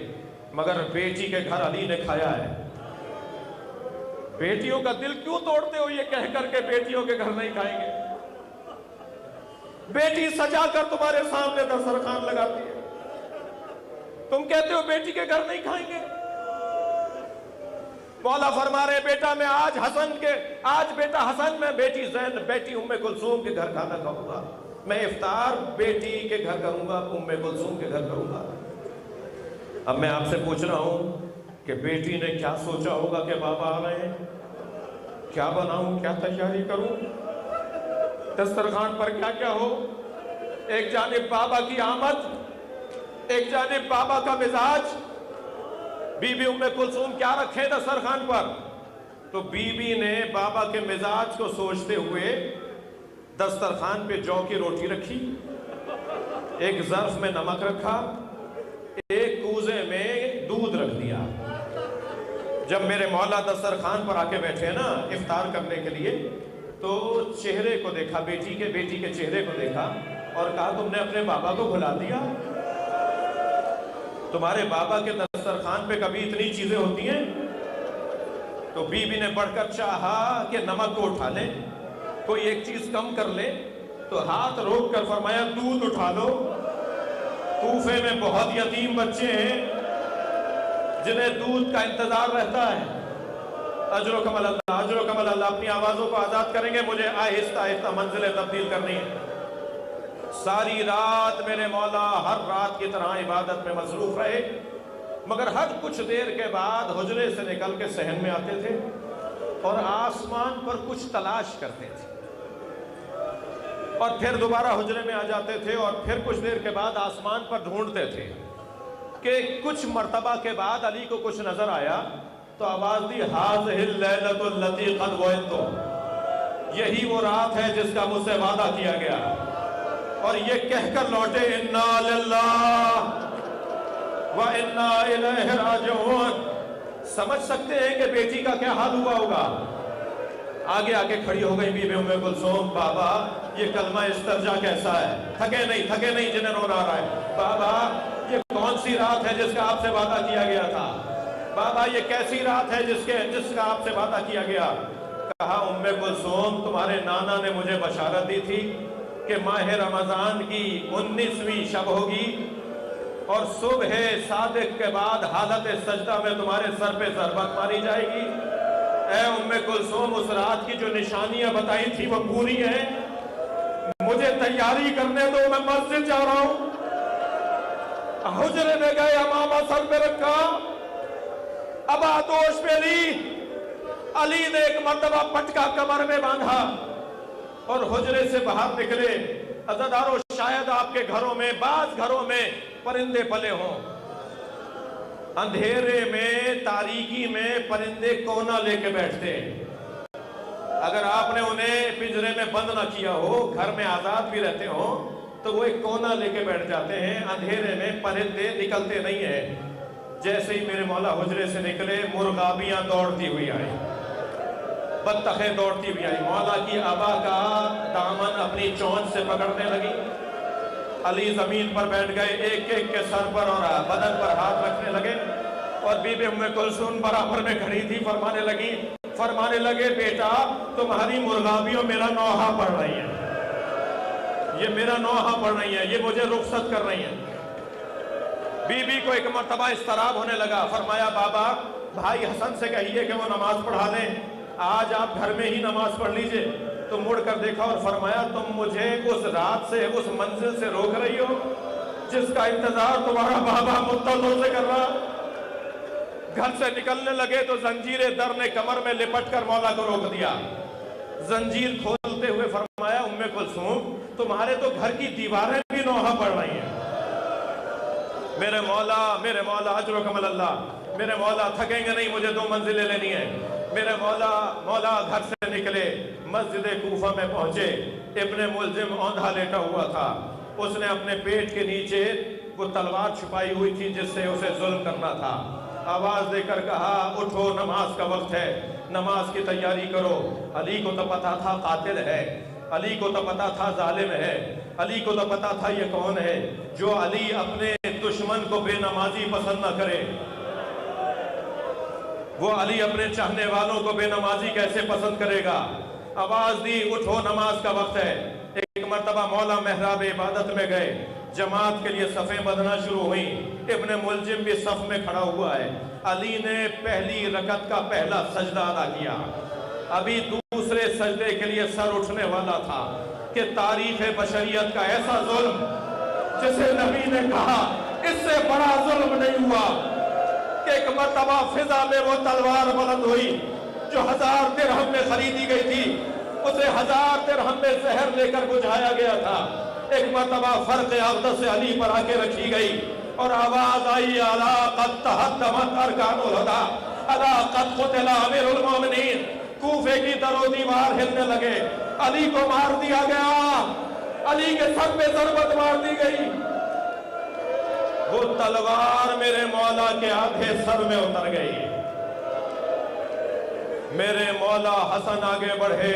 مگر بیٹی کے گھر علی نے کھایا ہے۔ بیٹیوں کا دل کیوں توڑتے ہو یہ کہہ کر کے بیٹیوں کے گھر نہیں کھائیں گے؟ بیٹی سجا کر تمہارے سامنے دسترخوان لگاتی ہے، تم کہتے ہو بیٹی کے گھر نہیں کھائیں گے۔ مولا فرما رہے بیٹا میں آج بیٹا حسن میں بیٹی ام کلثوم کے گھر کھانا کھاؤں گا، میں افطار بیٹی کے گھر کروں گا، ام کلثوم کے گھر کروں گا۔ اب میں آپ سے پوچھ رہا ہوں کہ بیٹی نے کیا سوچا ہوگا کہ بابا آ رہے ہیں، کیا بناؤں، کیا تیاری کروں، دسترخوان پر کیا کیا ہو۔ ایک جانب بابا کی آمد، ایک جانب بابا کا مزاج۔ بی بی ام کلثوم کیا رکھے دسترخوان پر؟ تو بی بی نے بابا کے مزاج کو سوچتے ہوئے دسترخوان پہ جو کی روٹی رکھی، ایک ظرف میں نمک رکھا، ایک کوزے میں دودھ رکھ دیا۔ جب میرے مولا دسترخوان پر آ کے بیٹھے نا افطار کرنے کے لیے، تو چہرے کو دیکھا، بیٹی کے چہرے کو دیکھا اور کہا تم نے اپنے بابا کو بھلا دیا؟ تمہارے بابا کے دسترخوان پہ کبھی اتنی چیزیں ہوتی ہیں؟ تو بیوی نے بڑھ کر چاہا کہ نمک کو اٹھا لے، کوئی ایک چیز کم کر لے، تو ہاتھ روک کر فرمایا دودھ اٹھا لو۔ کوفے میں بہت یتیم بچے ہیں جنہیں دودھ کا انتظار رہتا ہے۔ اجر و کمل اللہ، اجر و کمل اللہ۔ اپنی آوازوں کو آزاد کریں گے، مجھے آہستہ آہستہ منزلیں تبدیل کرنی ہے۔ ساری رات میرے مولا ہر رات کی طرح عبادت میں مصروف رہے، مگر ہر کچھ دیر کے بعد حجرے سے نکل کے صحن میں آتے تھے اور آسمان پر کچھ تلاش کرتے تھے، اور پھر دوبارہ حجرے میں آ جاتے تھے اور پھر کچھ دیر کے بعد آسمان پر ڈھونڈتے تھے کہ کچھ مرتبہ کے بعد علی کو کچھ نظر آیا تو آواز دی ہاذہ اللیلۃ التی قد وعدت، یہی وہ رات ہے جس کا مجھ سے وعدہ کیا گیا، اور یہ کہہ کر لوٹے انا للہ وانا الیہ راجعون۔ سمجھ سکتے ہیں کہ بیٹی کا کیا حال ہوا ہوگا۔ آگے آگے کھڑی ہو گئی بی بی ام کلثوم، بابا یہ کلمہ استرجا کیسا ہے؟ تھکے نہیں جنہیں رونا آ رہا ہے۔ بابا یہ کون سی رات ہے جس کا آپ سے وعدہ کیا گیا تھا؟ بابا یہ کیسی رات ہے جس کا آپ سے وعدہ کیا گیا؟ کہا ام کلثوم تمہارے نانا نے مجھے بشارت دی تھی کہ ماہ رمضان کی 19ویں شب ہوگی اور صبح صادق کے بعد حالت سجدہ میں تمہارے سر پہ ضربت ماری جائے گی۔ اے ام کلثوم اس رات کی جو نشانیاں بتائی تھی وہ پوری ہیں، مجھے تیاری کرنے دو، میں مسجد جا رہا ہوں۔ حجرے میں گئے، امامہ سر پہ رکھا، ابا دوش پہ لی، علی نے ایک مرتبہ پٹکا کمر میں باندھا اور حجرے سے باہر نکلے۔ عزادارو شاید آپ کے گھروں میں، بعض گھروں میں پرندے پلے ہوں، اندھیرے میں تاریکی میں پرندے کونا لے کے بیٹھتے ہیں۔ اگر آپ نے انہیں پنجرے میں بند نہ کیا ہو، گھر میں آزاد بھی رہتے ہوں، تو وہ ایک کونا لے کے بیٹھ جاتے ہیں، اندھیرے میں پرندے نکلتے نہیں ہیں۔ جیسے ہی میرے مولا حجرے سے نکلے، مرغابیاں دوڑتی ہوئی آئی، بطخیں دوڑتی ہوئی آئی، مولا کی آبا کا دامن اپنی چونچ سے پکڑنے لگی۔ علی زمین پر بیٹھ گئے، ایک ایک کے سر پر اور بدن پر ہاتھ رکھنے لگے، اور بی بی ام کلثوم برابر میں کھڑی تھی، فرمانے لگے بیٹا تمہاری مرغابیوں میرا نوحہ پڑھ رہی ہیں، یہ میرا نوحہ پڑھ رہی ہیں، یہ مجھے رخصت کر رہی ہیں۔ بی بی کو ایک مرتبہ اضطراب ہونے لگا، فرمایا بابا بھائی حسن سے کہیے کہ وہ نماز پڑھا دیں، آج آپ گھر میں ہی نماز پڑھ لیجئے۔ تو مڑ کر دیکھا اور فرمایا تم مجھے اس رات سے، اس منزل سے روک رہی ہو جس کا انتظار تمہارا بابا مدتوں سے کر رہا۔ گھر سے نکلنے لگے تو زنجیر در نے کمر میں لپٹ کر مولا کو روک دیا۔ زنجیر کھولتے ہوئے فرمایا ام کلثوم تمہارے تو گھر کی دیواریں بھی نوحہ پڑھ رہی ہیں۔ میرے مولا اجر و کمل اللہ، میرے مولا تھکیں گے نہیں، مجھے 2 منزلیں لینی ہیں۔ میرے مولا گھر سے نکلے، مسجد کوفہ میں پہنچے، ابن ملجم اوندھا لیٹا ہوا تھا، اس نے اپنے پیٹ کے نیچے وہ تلوار چھپائی ہوئی تھی جس سے اسے ظلم کرنا تھا۔ آواز دے کر کہا اٹھو نماز کا وقت ہے، نماز کی تیاری کرو۔ علی کو تو پتا تھا قاتل ہے، علی کو تو پتا تھا ظالم ہے، علی کو تو پتا تھا یہ کون ہے جو علی اپنے دشمن کو بے نمازی پسند نہ کرے، وہ علی اپنے چاہنے والوں کو بے نمازی کیسے پسند کرے گا۔ آواز دی اٹھو نماز کا وقت ہے۔ ایک مرتبہ مولا محراب عبادت میں گئے، جماعت کے لیے صفیں بدنا شروع ہوئیں، ابن ملجم بھی صف میں کھڑا ہوا ہے۔ علی نے پہلی رکعت کا پہلا سجدہ ادا کیا، ابھی دوسرے سجدے کے لیے سر اٹھنے والا تھا کہ تاریخ بشریت کا ایسا ظلم جسے نبی نے کہا اس سے بڑا ظلم نہیں ہوا، کہ ایک مرتبہ فضا میں وہ تلوار بلند ہوئی جو 1000 درہم میں خریدی گئی تھی، اسے 1000 درہم میں زہر لے کر بجھایا گیا تھا۔ ایک مرتبہ فرق اقدس علی پر آ کے رکھی گئی اور آواز آئی الا قد تہدمت ارکان الہدی، الا قد قتل امیر المومنین۔ کوفے کی در و دیوار ہلنے لگے، علی کو مار دیا گیا، علی کے سر پہ ضربت مار دی گئی۔ وہ تلوار میرے مولا کے آدھے سر میں اتر گئی۔ میرے مولا حسن آگے بڑھے،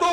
2